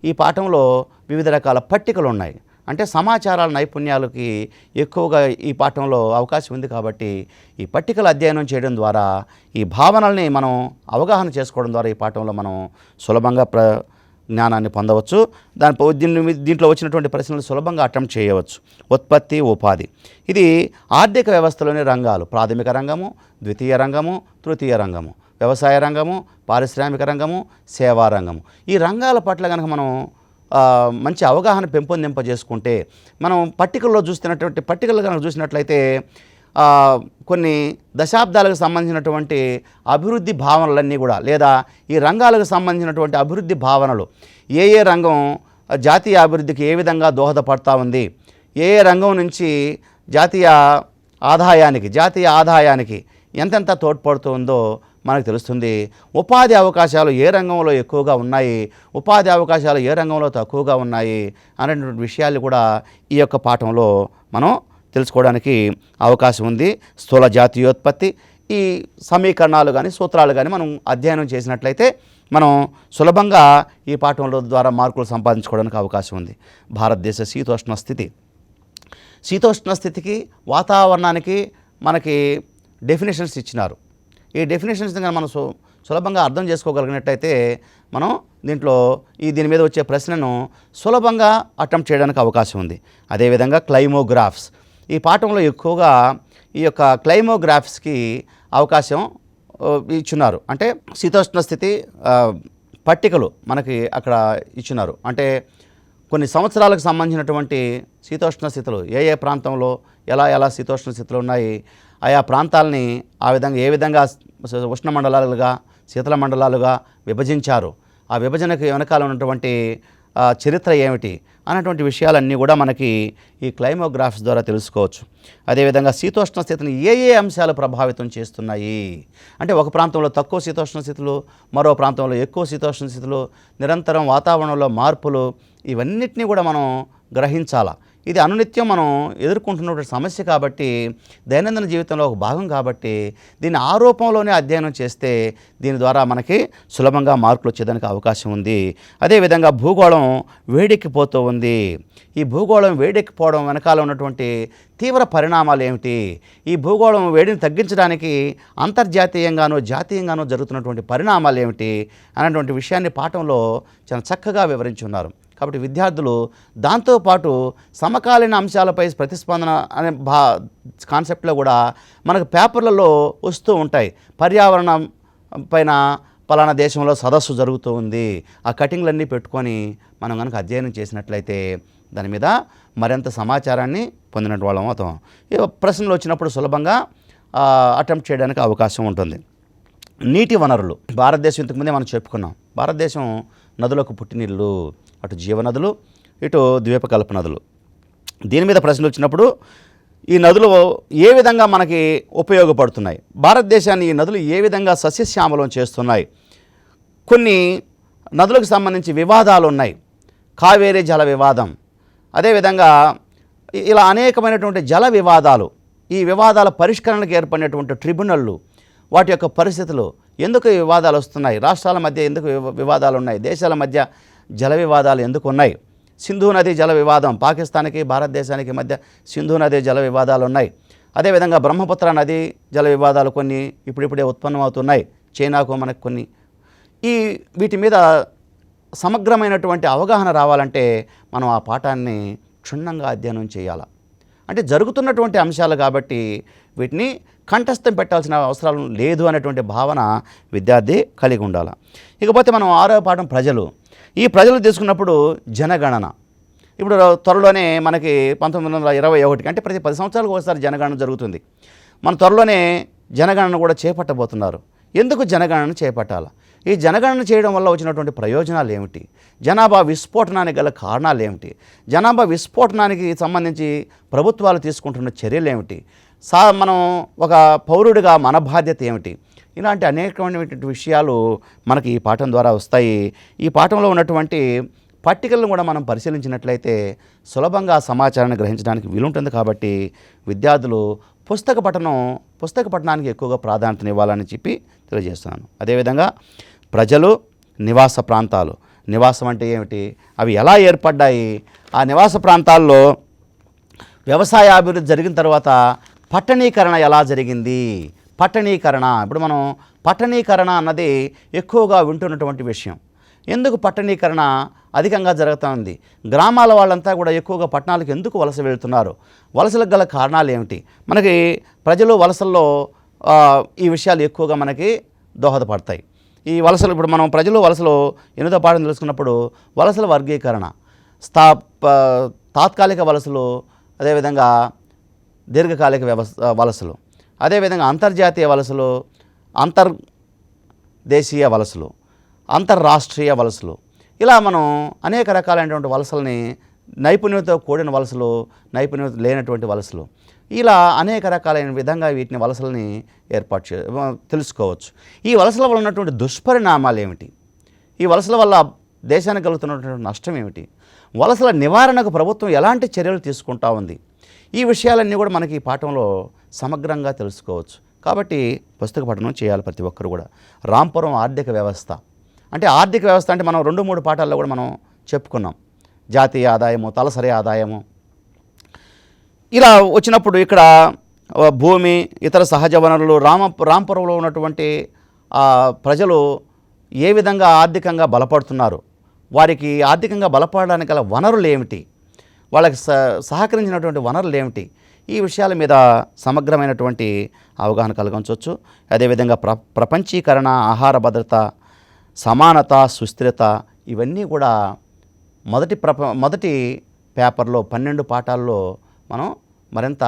ఈ పాఠంలో వివిధ రకాల పట్టికలు ఉన్నాయి. అంటే సమాచారాల నైపుణ్యాలకి ఎక్కువగా ఈ పాఠంలో అవకాశం ఉంది. కాబట్టి ఈ పట్టికల అధ్యయనం చేయడం ద్వారా ఈ భావనల్ని మనం అవగాహన చేసుకోవడం ద్వారా ఈ పాఠంలో మనం సులభంగా జ్ఞానాన్ని పొందవచ్చు. దీంట్లో వచ్చినటువంటి ప్రశ్నలు సులభంగా అటెంప్ట్ చేయవచ్చు. ఉత్పత్తి, ఉపాధి, ఇది ఆర్థిక వ్యవస్థలోని రంగాలు. ప్రాథమిక రంగము, ద్వితీయ రంగము, తృతీయ రంగము, వ్యవసాయ రంగము, పారిశ్రామిక రంగము, సేవా రంగము. ఈ రంగాల పట్ల కనుక మనం మంచి అవగాహన పెంపొందింపజేసుకుంటే, మనం పట్టికల్లో కనుక చూసినట్లయితే కొన్ని దశాబ్దాలకు సంబంధించినటువంటి అభివృద్ధి భావనలన్నీ కూడా, లేదా ఈ రంగాలకు సంబంధించినటువంటి అభివృద్ధి భావనలు, ఏ రంగం జాతీయ అభివృద్ధికి ఏ విధంగా దోహదపడతా ఉంది, ఏ రంగం నుంచి జాతీయ ఆదాయానికి ఎంతెంత తోడ్పడుతుందో మనకు తెలుస్తుంది. ఉపాధి అవకాశాలు ఏ రంగంలో ఎక్కువగా ఉన్నాయి, ఉపాధి అవకాశాలు ఏ రంగంలో తక్కువగా ఉన్నాయి అనేటువంటి విషయాలు కూడా ఈ యొక్క పాఠంలో మనం తెలుసుకోవడానికి అవకాశం ఉంది. స్థూల జాతీయోత్పత్తి, ఈ సమీకరణాలు కానీ సూత్రాలు కానీ మనం అధ్యయనం చేసినట్లయితే మనం సులభంగా ఈ పాఠంలో ద్వారా మార్కులు సంపాదించుకోవడానికి అవకాశం ఉంది. భారతదేశ శీతోష్ణ స్థితికి వాతావరణానికి మనకి డెఫినేషన్స్ ఇచ్చినారు. ఈ డెఫినేషన్స్ కానీ మనం సులభంగా అర్థం చేసుకోగలిగినట్టయితే మనం దీని మీద వచ్చే ప్రశ్నను సులభంగా అటెంప్ట్ చేయడానికి అవకాశం ఉంది. అదేవిధంగా క్లైమోగ్రాఫ్స్, ఈ పాఠంలో ఎక్కువగా ఈ యొక్క క్లైమోగ్రాఫ్స్కి అవకాశం ఇచ్చున్నారు. అంటే శీతోష్ణ స్థితి పట్టికలు మనకి అక్కడ ఇచ్చున్నారు. అంటే కొన్ని సంవత్సరాలకు సంబంధించినటువంటి శీతోష్ణ స్థితులు ఏ ప్రాంతంలో ఎలా శీతోష్ణ స్థితులు ఉన్నాయి, ఆయా ప్రాంతాలని ఏ విధంగా ఉష్ణమండలాలుగా శీతల మండలాలుగా విభజించారు, ఆ విభజనకు వెనకాల ఉన్నటువంటి చరిత్ర ఏమిటి అన్నటువంటి విషయాలన్నీ కూడా మనకి ఈ క్లైమోగ్రాఫ్స్ ద్వారా తెలుసుకోవచ్చు. అదేవిధంగా శీతోష్ణ స్థితిని ఏ అంశాలు ప్రభావితం చేస్తున్నాయి అంటే, ఒక ప్రాంతంలో తక్కువ శీతోష్ణ స్థితులు, మరో ప్రాంతంలో ఎక్కువ శీతోష్ణ స్థితులు, నిరంతరం వాతావరణంలో మార్పులు, ఇవన్నిటినీ కూడా మనం గ్రహించాలా. ఇది అనునిత్యం మనం ఎదుర్కొంటున్నటువంటి సమస్య కాబట్టి, దైనందిన జీవితంలో ఒక భాగం కాబట్టి, దీన్ని ఆ రూపంలోనే అధ్యయనం చేస్తే దీని ద్వారా మనకి సులభంగా మార్కులు వచ్చేదానికి అవకాశం ఉంది. అదేవిధంగా భూగోళం వేడెక్కిపోతూ ఉంది. ఈ భూగోళం వేడెక్కిపోవడం వెనకాల ఉన్నటువంటి తీవ్ర పరిణామాలు ఏమిటి, ఈ భూగోళం వేడిని తగ్గించడానికి అంతర్జాతీయంగానో జాతీయంగానో జరుగుతున్నటువంటి పరిణామాలు ఏమిటి అనేటువంటి విషయాన్ని పాఠంలో చాలా చక్కగా వివరించి ఉన్నారు. కాబట్టి విద్యార్థులు దాంతోపాటు సమకాలీన అంశాలపై ప్రతిస్పందన అనే కాన్సెప్ట్లో కూడా మనకు పేపర్లలో వస్తూ ఉంటాయి. పర్యావరణం పైన పలానా దేశంలో సదస్సు జరుగుతూ ఉంది, ఆ కటింగ్లన్నీ పెట్టుకొని మనం కనుక అధ్యయనం చేసినట్లయితే దాని మీద మరింత సమాచారాన్ని పొందినట్టు వాళ్ళం అవుతాం. ఈ ప్రశ్నలు వచ్చినప్పుడు సులభంగా అటెంప్ట్ చేయడానికి అవకాశం ఉంటుంది. నీటి వనరులు భారతదేశం ఇంతకుముందే మనం చెప్పుకున్నాం. భారతదేశం నదులకు పుట్టినిల్లు, అటు జీవనదులు ఇటు ద్వీపకల్ప నదులు. దీని మీద ప్రశ్నలు వచ్చినప్పుడు ఈ నదులు ఏ విధంగా మనకి ఉపయోగపడుతున్నాయి, భారతదేశాన్ని ఈ నదులు ఏ విధంగా సస్యశ్యామలం చేస్తున్నాయి, కొన్ని నదులకు సంబంధించి వివాదాలు ఉన్నాయి. కావేరీ జల వివాదం, అదేవిధంగా ఇలా అనేకమైనటువంటి జల వివాదాలు, ఈ వివాదాల పరిష్కరణకు ఏర్పడినటువంటి ట్రిబ్యునళ్ళు, వాటి యొక్క పరిస్థితులు, ఎందుకు ఈ వివాదాలు వస్తున్నాయి, రాష్ట్రాల మధ్య ఎందుకు వివాదాలు ఉన్నాయి, దేశాల మధ్య జల వివాదాలు ఎందుకు ఉన్నాయి, సింధు నది జల వివాదం, పాకిస్తాన్కి భారతదేశానికి మధ్య సింధు నది జల వివాదాలు ఉన్నాయి. అదేవిధంగా బ్రహ్మపుత్ర నది జల వివాదాలు కొన్ని ఇప్పుడిప్పుడే ఉత్పన్నమవుతున్నాయి, చైనాకు మనకు కొన్ని. వీటి మీద సమగ్రమైనటువంటి అవగాహన రావాలంటే మనం ఆ పాఠాన్ని క్షుణ్ణంగా అధ్యయనం చేయాలి. అంటే జరుగుతున్నటువంటి అంశాలు కాబట్టి వీటిని కంఠస్థం పెట్టాల్సిన అవసరం లేదు అనేటువంటి భావన విద్యార్థి కలిగి ఉండాలి. ఇకపోతే మనం 6వ పాఠం ప్రజలు. ఈ ప్రజలు తీసుకున్నప్పుడు జనగణన. ఇప్పుడు త్వరలోనే మనకి 1921 అంటే ప్రతి 10 సంవత్సరాలకు ఒకసారి జనగణన జరుగుతుంది. మన త్వరలోనే జనగణన కూడా చేపట్టబోతున్నారు. ఎందుకు జనగణన చేపట్టాలి, ఈ జనగణన చేయడం వల్ల వచ్చినటువంటి ప్రయోజనాలు ఏమిటి, జనాభా విస్ఫోటనానికి గల కారణాలు ఏమిటి, జనాభా విస్ఫోటనానికి సంబంధించి ప్రభుత్వాలు తీసుకుంటున్న చర్యలు ఏమిటి, మనం ఒక పౌరుడిగా మన బాధ్యత ఏమిటి, ఇలాంటి అనేకమైనటువంటి విషయాలు మనకి ఈ పాఠం ద్వారా వస్తాయి. ఈ పాఠంలో ఉన్నటువంటి పట్టికలను కూడా మనం పరిశీలించినట్లయితే సులభంగా సమాచారాన్ని గ్రహించడానికి వీలుంటుంది. కాబట్టి విద్యార్థులు పుస్తక పఠనానికి ఎక్కువగా ప్రాధాన్యతనివ్వాలని చెప్పి తెలియజేస్తున్నాను. అదేవిధంగా ప్రజలు, నివాస ప్రాంతాలు. నివాసం అంటే ఏమిటి, అవి ఎలా ఏర్పడ్డాయి, ఆ నివాస ప్రాంతాల్లో వ్యవసాయ అభివృద్ధి జరిగిన తర్వాత పట్టణీకరణ ఎలా జరిగింది, పట్టణీకరణ. ఇప్పుడు మనం పట్టణీకరణ అన్నది ఎక్కువగా వింటున్నటువంటి విషయం. ఎందుకు పట్టణీకరణ అధికంగా జరుగుతుంది, గ్రామాల వాళ్ళంతా కూడా ఎక్కువగా పట్టణాలకు ఎందుకు వలస వెళ్తున్నారు, వలసలకు గల కారణాలు ఏమిటి, మనకి ప్రజలు వలసల్లో ఈ విషయాలు ఎక్కువగా మనకి దోహదపడతాయి. ఈ వలసలు ఇప్పుడు మనం ప్రజలు వలసలు 8వ పాఠం తెలుసుకున్నప్పుడు వలసల వర్గీకరణ, తాత్కాలిక వలసలు, అదేవిధంగా దీర్ఘకాలిక వలసలు, అదేవిధంగా అంతర్జాతీయ వలసలు, అంతర్దేశీయ వలసలు, అంతర్రాష్ట్రీయ వలసలు, ఇలా మనం అనేక రకాలైనటువంటి వలసల్ని, నైపుణ్యంతో కూడిన వలసలు, నైపుణ్యత లేనటువంటి వలసలు, ఇలా అనేక రకాలైన విధంగా వీటిని వలసల్ని తెలుసుకోవచ్చు. ఈ వలసల వల్ల ఉన్నటువంటి దుష్పరిణామాలు ఏమిటి, ఈ వలసల వల్ల దేశానికి కలుగుతున్నటువంటి నష్టం ఏమిటి, వలసల నివారణకు ప్రభుత్వం ఎలాంటి చర్యలు తీసుకుంటా ఉంది, ఈ విషయాలన్నీ కూడా మనకి ఈ పాఠంలో సమగ్రంగా తెలుసుకోవచ్చు. కాబట్టి పుస్తక పఠనం చేయాలి ప్రతి ఒక్కరు కూడా. రాంపురం ఆర్థిక వ్యవస్థ అంటే మనం 2-3 పాఠాల్లో కూడా మనం చెప్పుకున్నాం. జాతీయ ఆదాయము, తలసరి ఆదాయము, ఇలా వచ్చినప్పుడు ఇక్కడ భూమి, ఇతర సహజ వనరులు, రాంపురంలో ఉన్నటువంటి ప్రజలు ఏ విధంగా ఆర్థికంగా బలపడుతున్నారు, వారికి ఆర్థికంగా బలపడడానికి గల వనరులు ఏమిటి, వాళ్ళకి సహకరించినటువంటి వనరులు ఏమిటి, ఈ విషయాల మీద సమగ్రమైనటువంటి అవగాహన కలిగించవచ్చు. అదేవిధంగా ప్రపంచీకరణ, ఆహార భద్రత, సమానత, సుస్థిరత, ఇవన్నీ కూడా మొదటి పేపర్లో 12 పాఠాల్లో మనం మరింత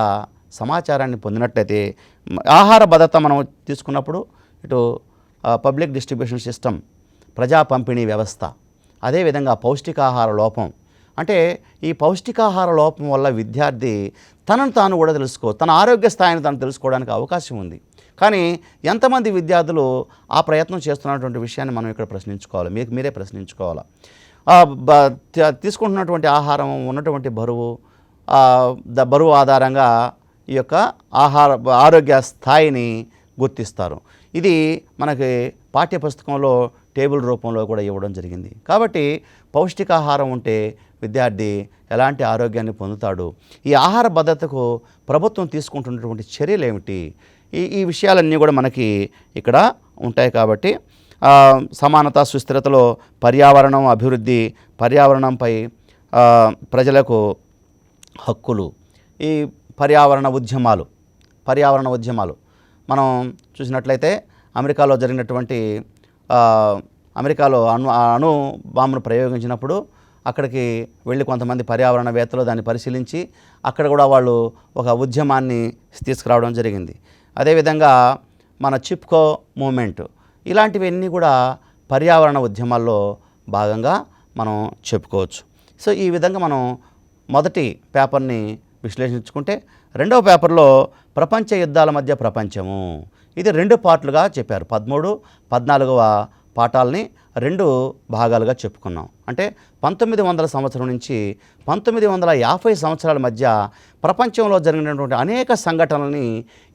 సమాచారాన్ని పొందినట్లయితే, ఆహార భద్రత మనం తీసుకున్నప్పుడు ఇటు పబ్లిక్ డిస్ట్రిబ్యూషన్ సిస్టమ్, ప్రజా పంపిణీ వ్యవస్థ, అదేవిధంగా పౌష్టికాహార లోపం. అంటే ఈ పౌష్టికాహార లోపం వల్ల విద్యార్థి తనను తాను కూడా తన ఆరోగ్య స్థాయిని తాను తెలుసుకోవడానికి అవకాశం ఉంది. కానీ ఎంతమంది విద్యార్థులు ఆ ప్రయత్నం చేస్తున్నటువంటి విషయాన్ని మనం ఇక్కడ ప్రశ్నించుకోవాలి, మీరే ప్రశ్నించుకోవాలి. తీసుకుంటున్నటువంటి ఆహారం, ఉన్నటువంటి బరువు ఆధారంగా ఈ యొక్క ఆరోగ్య స్థాయిని గుర్తిస్తారు. ఇది మనకి పాఠ్యపుస్తకంలో టేబుల్ రూపంలో కూడా ఇవ్వడం జరిగింది. కాబట్టి పౌష్టికాహారం ఉంటే విద్యార్థి ఎలాంటి ఆరోగ్యాన్ని పొందుతాడు, ఈ ఆహార భద్రతకు ప్రభుత్వం తీసుకుంటున్నటువంటి చర్యలు ఏమిటి, ఈ విషయాలన్నీ కూడా మనకి ఇక్కడ ఉంటాయి. కాబట్టి సమానత సుస్థిరతలో పర్యావరణం అభివృద్ధి, పర్యావరణంపై ప్రజలకు హక్కులు, ఈ పర్యావరణ ఉద్యమాలు మనం చూసినట్లయితే అమెరికాలో అణు బాంబును ప్రయోగించినప్పుడు అక్కడికి వెళ్ళి కొంతమంది పర్యావరణవేత్తలు దాన్ని పరిశీలించి అక్కడ కూడా వాళ్ళు ఒక ఉద్యమాన్ని తీసుకురావడం జరిగింది. అదేవిధంగా మన చిప్కో మూమెంట్, ఇలాంటివన్నీ కూడా పర్యావరణ ఉద్యమాల్లో భాగంగా మనం చెప్పుకోవచ్చు. సో ఈ విధంగా మనం మొదటి పేపర్ని విశ్లేషించుకుంటే, రెండవ పేపర్లో ప్రపంచ యుద్ధాల మధ్య ప్రపంచము, ఇది 2 పార్ట్లుగా చెప్పారు. 13, 14వ పాఠాలని 2 భాగాలుగా చెప్పుకున్నాం. అంటే 1900 సంవత్సరం నుంచి 1950 సంవత్సరాల మధ్య ప్రపంచంలో జరిగినటువంటి అనేక సంఘటనల్ని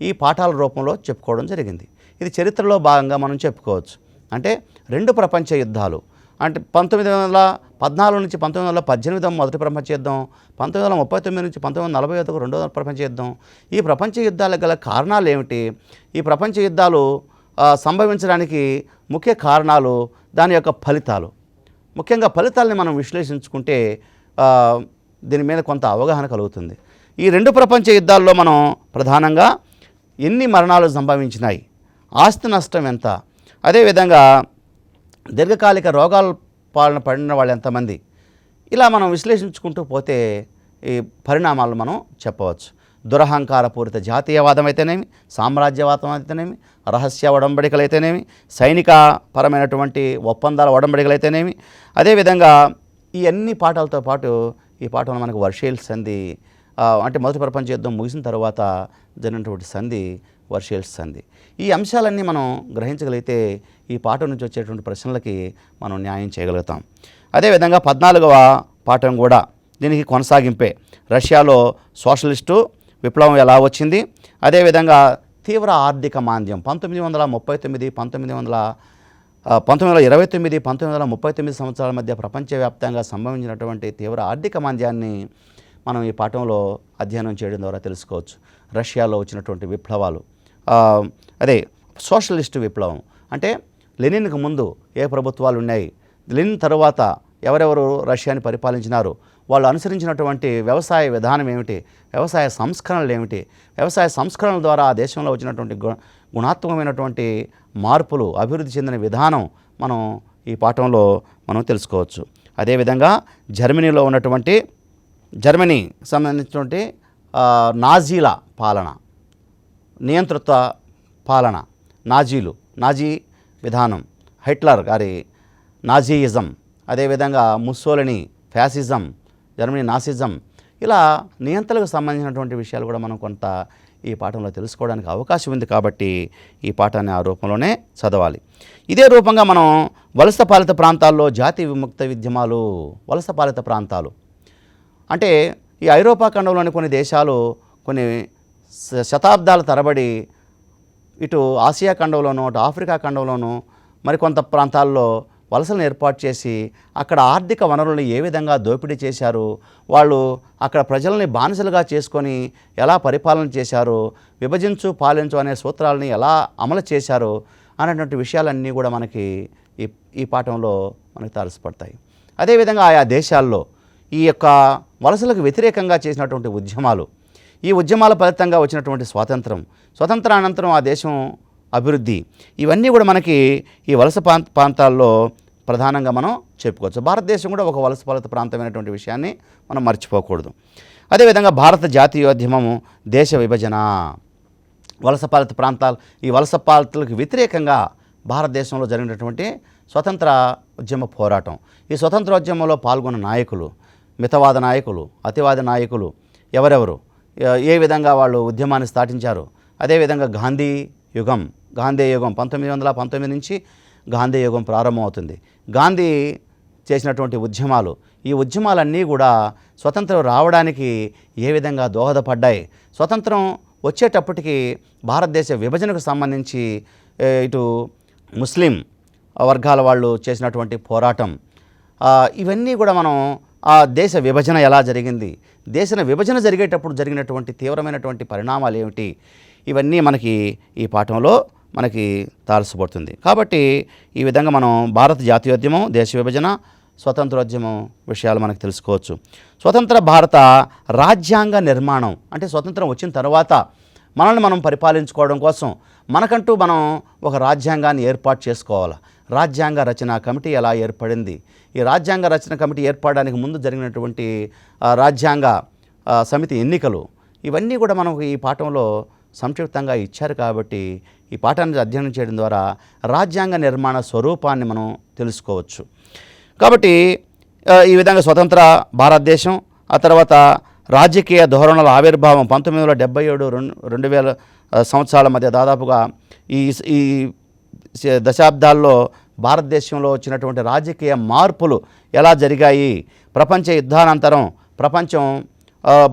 ఈ పాఠాల రూపంలో చెప్పుకోవడం జరిగింది. ఇది చరిత్రలో భాగంగా మనం చెప్పుకోవచ్చు. అంటే 2 ప్రపంచ యుద్ధాలు, అంటే 1914 నుంచి 1918 మొదటి ప్రపంచ యుద్ధం, 1939 నుంచి 1941 రెండవ ప్రపంచ యుద్ధం. ఈ ప్రపంచ యుద్ధాలకు గల కారణాలు ఏమిటి, ఈ ప్రపంచ యుద్ధాలు సంభవించడానికి ముఖ్య కారణాలు, దాని యొక్క ఫలితాలు, ముఖ్యంగా ఫలితాలని మనం విశ్లేషించుకుంటే దీని మీద కొంత అవగాహన కలుగుతుంది. ఈ 2 ప్రపంచ యుద్ధాల్లో మనం ప్రధానంగా ఎన్ని మరణాలు సంభవించినాయి, ఆస్తి నష్టం ఎంత, అదేవిధంగా దీర్ఘకాలిక రోగాల పాలన పడిన వాళ్ళు ఎంతమంది, ఇలా మనం విశ్లేషించుకుంటూ పోతే ఈ పరిణామాలు మనం చెప్పవచ్చు. దురహంకారపూరిత జాతీయవాదం అయితేనేమి, సామ్రాజ్యవాదం అయితేనేమి, రహస్య ఒడంబడికలు అయితేనేమి, సైనిక పరమైనటువంటి ఒప్పందాల ఒడంబడికలు అయితేనేమి, అదేవిధంగా ఈ అన్ని పాఠాలతో పాటు ఈ పాఠంలో మనకు వర్షేల్ సంధి, అంటే మొదటి ప్రపంచ యుద్ధం ముగిసిన తర్వాత జరిగినటువంటి సంధి వర్షేల్ సంధి. ఈ అంశాలన్నీ మనం గ్రహించగలిగితే ఈ పాఠం నుంచి వచ్చేటువంటి ప్రశ్నలకి మనం న్యాయం చేయగలుగుతాం. అదేవిధంగా 14వ పాఠం కూడా దీనికి కొనసాగింపే. రష్యాలో సోషలిస్టు విప్లవం ఎలా వచ్చింది, అదేవిధంగా తీవ్ర ఆర్థిక మాంద్యం 1939, 1929, 1939 సంవత్సరాల మధ్య ప్రపంచవ్యాప్తంగా సంభవించినటువంటి తీవ్ర ఆర్థిక మాంద్యాన్ని మనం ఈ పాఠంలో అధ్యయనం చేయడం ద్వారా తెలుసుకోవచ్చు. రష్యాలో వచ్చినటువంటి విప్లవాలు, అదే సోషలిస్టు విప్లవం, అంటే లెనిన్కు ముందు ఏ ప్రభుత్వాలు ఉన్నాయి, లెనిన్ తరువాత ఎవరెవరు రష్యాని పరిపాలించినారు, వాళ్ళు అనుసరించినటువంటి వ్యవసాయ విధానం ఏమిటి, వ్యవసాయ సంస్కరణలు ఏమిటి, వ్యవసాయ సంస్కరణల ద్వారా ఆ దేశంలో వచ్చినటువంటి గుణాత్మకమైనటువంటి మార్పులు, అభివృద్ధి చెందిన విధానం మనం ఈ పాఠంలో మనం తెలుసుకోవచ్చు. అదేవిధంగా జర్మనీ సంబంధించినటువంటి నాజీల పాలన, నియంతృత్వ పాలన, నాజీ విధానం, హిట్లర్ గారి నాజీయిజం, అదేవిధంగా ముస్సోలిని ఫ్యాసిజం, జర్మనీ నాసిజం, ఇలా నియంత్రణకు సంబంధించినటువంటి విషయాలు కూడా మనం కొంత ఈ పాఠంలో తెలుసుకోవడానికి అవకాశం ఉంది. కాబట్టి ఈ పాఠాన్ని ఆ రూపంలోనే చదవాలి. ఇదే రూపంగా మనం వలస పాలిత ప్రాంతాల్లో జాతి విముక్త ఉద్యమాలు, వలస పాలిత ప్రాంతాలు అంటే ఈ ఐరోపా ఖండంలోని కొన్ని దేశాలు కొన్ని శతాబ్దాల తరబడి ఇటు ఆసియా ఖండంలోనూ, అటు ఆఫ్రికా ఖండంలోనూ మరికొంత ప్రాంతాల్లో వలసలను ఏర్పాటు చేసి అక్కడ ఆర్థిక వనరులను ఏ విధంగా దోపిడీ చేశారు, వాళ్ళు అక్కడ ప్రజల్ని బానిసలుగా చేసుకొని ఎలా పరిపాలన చేశారు, విభజించు పాలించు అనే సూత్రాలని ఎలా అమలు చేశారు అనేటువంటి విషయాలన్నీ కూడా మనకి ఈ పాఠంలో మనకు తారసపడతాయి. అదేవిధంగా ఆయా దేశాల్లో ఈ యొక్క వలసలకు వ్యతిరేకంగా చేసినటువంటి ఉద్యమాలు, ఈ ఉద్యమాల ఫలితంగా వచ్చినటువంటి స్వాతంత్రానంతరం ఆ దేశం అభివృద్ధి, ఇవన్నీ కూడా మనకి ఈ వలస ప్రాంతాల్లో ప్రధానంగా మనం చెప్పుకోవచ్చు. భారతదేశం కూడా ఒక వలస పాలిత ప్రాంతమైనటువంటి విషయాన్ని మనం మర్చిపోకూడదు. అదేవిధంగా భారత జాతీయోద్యమము, దేశ విభజన, వలస పాలిత ప్రాంతాలు, ఈ వలస పాలితలకు వ్యతిరేకంగా భారతదేశంలో జరిగినటువంటి స్వతంత్ర ఉద్యమ పోరాటం, ఈ స్వతంత్రోద్యమంలో పాల్గొన్న నాయకులు, మితవాద నాయకులు, అతివాద నాయకులు ఎవరెవరు, ఏ విధంగా వాళ్ళు ఉద్యమాన్ని స్థాపించారు. అదేవిధంగా గాంధీ యుగం 1919 నుంచి గాంధీ యుగం ప్రారంభమవుతుంది. గాంధీ చేసినటువంటి ఉద్యమాలు, ఈ ఉద్యమాలన్నీ కూడా స్వతంత్రం రావడానికి ఏ విధంగా దోహదపడ్డాయి, స్వతంత్రం వచ్చేటప్పటికి భారతదేశ విభజనకు సంబంధించి ఇటు ముస్లిం వర్గాల వాళ్ళు చేసినటువంటి పోరాటం, ఇవన్నీ కూడా మనం ఆ దేశ విభజన ఎలా జరిగింది, దేశ విభజన జరిగేటప్పుడు జరిగినటువంటి తీవ్రమైనటువంటి పరిణామాలు ఏమిటి, ఇవన్నీ మనకి ఈ పాఠంలో మనకి తారసపడుతుంది. కాబట్టి ఈ విధంగా మనం భారత జాతీయోద్యమం, దేశ విభజన, స్వతంత్రోద్యమం విషయాలు మనకు తెలుసుకోవచ్చు. స్వతంత్ర భారత రాజ్యాంగ నిర్మాణం అంటే స్వతంత్రం వచ్చిన తర్వాత మనల్ని మనం పరిపాలించుకోవడం కోసం మనకంటూ మనం ఒక రాజ్యాంగాన్ని ఏర్పాటు చేసుకోవాలి. రాజ్యాంగ రచన కమిటీ ఎలా ఏర్పడింది, ఈ రాజ్యాంగ రచన కమిటీ ఏర్పడడానికి ముందు జరిగినటువంటి రాజ్యాంగ సమితి ఎన్నికలు, ఇవన్నీ కూడా మనకు ఈ పాఠంలో సంక్షిప్తంగా ఇచ్చారు. కాబట్టి ఈ పాఠాన్ని అధ్యయనం చేయడం ద్వారా రాజ్యాంగ నిర్మాణ స్వరూపాన్ని మనం తెలుసుకోవచ్చు. కాబట్టి ఈ విధంగా స్వతంత్ర భారతదేశం, ఆ తర్వాత రాజకీయ ధోరణుల ఆవిర్భావం 1977-2000 సంవత్సరాల మధ్య దాదాపుగా ఈ దశాబ్దాల్లో భారతదేశంలో వచ్చినటువంటి రాజకీయ మార్పులు ఎలా జరిగాయి, ప్రపంచ యుద్ధానంతరం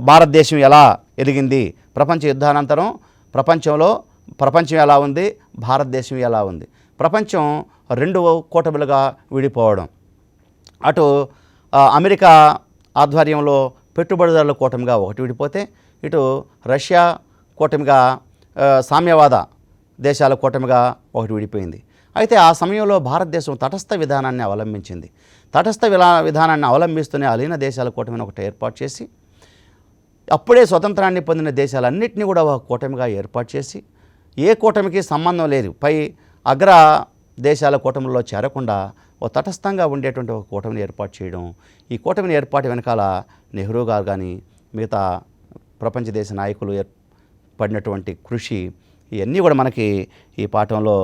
భారతదేశం ఎలా ఎదిగింది, ప్రపంచ యుద్ధానంతరం ప్రపంచం ఎలా ఉంది, భారతదేశం ఎలా ఉంది, ప్రపంచం 2 కూటమిలుగా విడిపోవడం, అటు అమెరికా ఆధ్వర్యంలో పెట్టుబడిదారుల కూటమిగా ఒకటి విడిపోతే, ఇటు రష్యా కూటమిగా సామ్యవాద దేశాల కూటమిగా ఒకటి విడిపోయింది. అయితే ఆ సమయంలో భారతదేశం తటస్థ విధానాన్ని అవలంబించింది. తటస్థ విధానాన్ని అవలంబిస్తూనే అలీన దేశాల కూటమిని ఒకటి ఏర్పాటు చేసి, అప్పుడే స్వతంత్రాన్ని పొందిన దేశాలన్నింటినీ కూడా ఒక కూటమిగా ఏర్పాటు చేసి, ఏ కూటమికి సంబంధం లేదు పై అగ్ర దేశాల కూటమిలో చేరకుండా ఒక తటస్థంగా ఉండేటువంటి ఒక కూటమిని ఏర్పాటు చేయడం, ఈ కూటమిని ఏర్పాటు వెనకాల నెహ్రూ గారు కానీ మిగతా ప్రపంచ దేశ నాయకులు పడినటువంటి కృషి, ఇవన్నీ కూడా మనకి ఈ పాఠంలో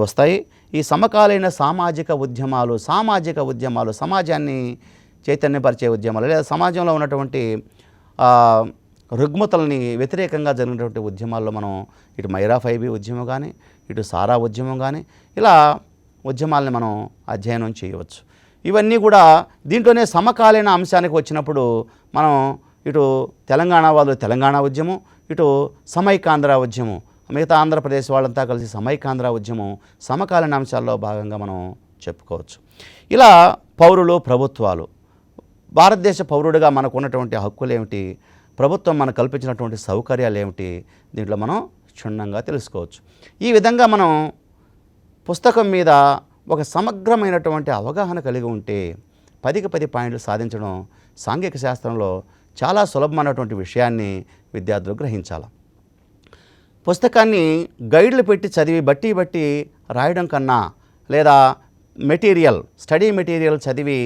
వస్తాయి. ఈ సమకాలీన సామాజిక ఉద్యమాలు, సమాజాన్ని చైతన్యపరిచే ఉద్యమాలు, లేదా సమాజంలో ఉన్నటువంటి రుగ్మతల్ని వ్యతిరేకంగా జరిగినటువంటి ఉద్యమాల్లో మనం ఇటు మైరా ఫైబీ ఉద్యమం కానీ, ఇటు సారా ఉద్యమం కానీ, ఇలా ఉద్యమాలని మనం అధ్యయనం చేయవచ్చు. ఇవన్నీ కూడా దీంట్లోనే సమకాలీన అంశానికి వచ్చినప్పుడు మనం ఇటు తెలంగాణ వాళ్ళు తెలంగాణ ఉద్యమం, ఇటు సమైకాంధ్ర ఉద్యమం, మిగతా ఆంధ్రప్రదేశ్ వాళ్ళంతా కలిసి సమైకాంధ్ర ఉద్యమం సమకాలీన అంశాల్లో భాగంగా మనం చెప్పుకోవచ్చు. ఇలా పౌరులు, ప్రభుత్వాలు, భారతదేశ పౌరుడిగా మనకు ఉన్నటువంటి హక్కులు ఏమిటి, ప్రభుత్వం మనకు కల్పించినటువంటి సౌకర్యాలు ఏమిటి, దీంట్లో మనం క్షుణ్ణంగా తెలుసుకోవచ్చు. ఈ విధంగా మనం పుస్తకం మీద ఒక సమగ్రమైనటువంటి అవగాహన కలిగి ఉంటే 10కి 10 పాయింట్లు సాధించడం సాంఘిక శాస్త్రంలో చాలా సులభమైనటువంటి విషయాన్ని విద్యార్థులు గ్రహించాలి. పుస్తకాన్ని గైడ్లు పెట్టి చదివి బట్టి రాయడం కన్నా, లేదా స్టడీ మెటీరియల్ చదివి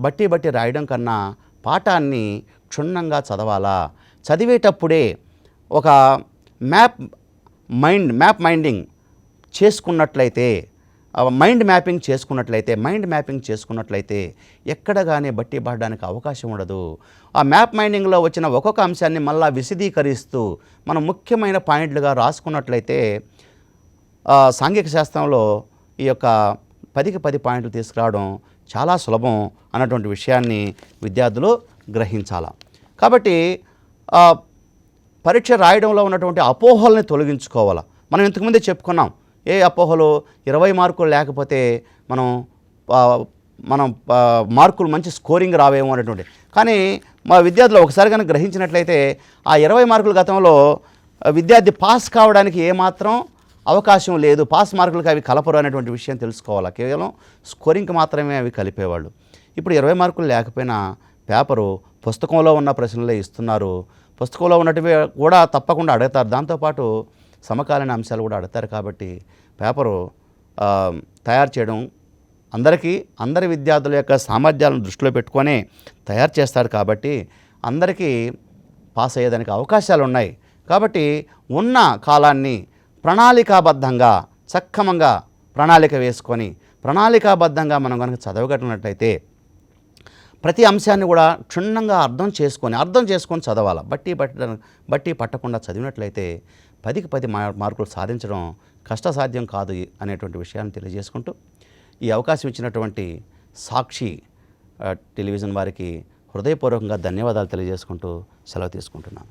బట్టి రాయడం కన్నా పాఠాన్ని క్షుణ్ణంగా చదవాలా. చదివేటప్పుడే ఒక మైండ్ మ్యాపింగ్ చేసుకున్నట్లయితే ఎక్కడ కానీ బట్టి పడడానికి అవకాశం ఉండదు. ఆ మ్యాప్ మైండింగ్లో వచ్చిన ఒక్కొక్క అంశాన్ని మళ్ళా విశదీకరిస్తూ మనం ముఖ్యమైన పాయింట్లుగా రాసుకున్నట్లయితే సాంఘిక శాస్త్రంలో ఈ యొక్క 10కి 10 పాయింట్లు తీసుకురావడం చాలా సులభం అన్నటువంటి విషయాన్ని విద్యార్థులు గ్రహించాలి. కాబట్టి పరీక్ష రాయడంలో ఉన్నటువంటి అపోహల్ని తొలగించుకోవాలి. మనం ఇంతకుముందే చెప్పుకున్నాం, ఏ అపోహలు 20 మార్కులు లేకపోతే మనం మార్కులు మంచి స్కోరింగ్ రావేమో అనేటువంటి. కానీ మా విద్యార్థులు ఒకసారి కనుక గ్రహించినట్లయితే ఆ 20 మార్కుల గతంలో విద్యార్థి పాస్ కావడానికి ఏమాత్రం అవకాశం లేదు, పాస్ మార్కులకి అవి కలపరు అనేటువంటి విషయం తెలుసుకోవాలి. కేవలం స్కోరింగ్కి మాత్రమే అవి కలిపేవాళ్ళు. ఇప్పుడు 20 మార్కులు లేకపోయినా పేపరు పుస్తకంలో ఉన్న ప్రశ్నలే ఇస్తున్నారు. పుస్తకంలో ఉన్నటివి కూడా తప్పకుండా అడుగుతారు, దాంతోపాటు సమకాలీన అంశాలు కూడా అడుగుతారు. కాబట్టి పేపరు తయారు చేయడం అందరి విద్యార్థుల యొక్క సామర్థ్యాలను దృష్టిలో పెట్టుకొని తయారు చేస్తారు. కాబట్టి అందరికీ పాస్ అయ్యేదానికి అవకాశాలు ఉన్నాయి. కాబట్టి ఉన్న కాలాన్ని ప్రణాళికాబద్ధంగా సక్రమంగా ప్రణాళిక వేసుకొని ప్రణాళికాబద్ధంగా మనం కనుక చదవగలిగినట్లయితే ప్రతి అంశాన్ని కూడా క్షుణ్ణంగా అర్థం చేసుకొని చదవాలి. బట్టి పట్టకుండా చదివినట్లయితే 10కి 10 మార్కులు సాధించడం కష్టసాధ్యం కాదు అనేటువంటి విషయాన్ని తెలియజేసుకుంటూ ఈ అవకాశం ఇచ్చినటువంటి సాక్షి టెలివిజన్ వారికి హృదయపూర్వకంగా ధన్యవాదాలు తెలియజేసుకుంటూ సెలవు తీసుకుంటున్నాను.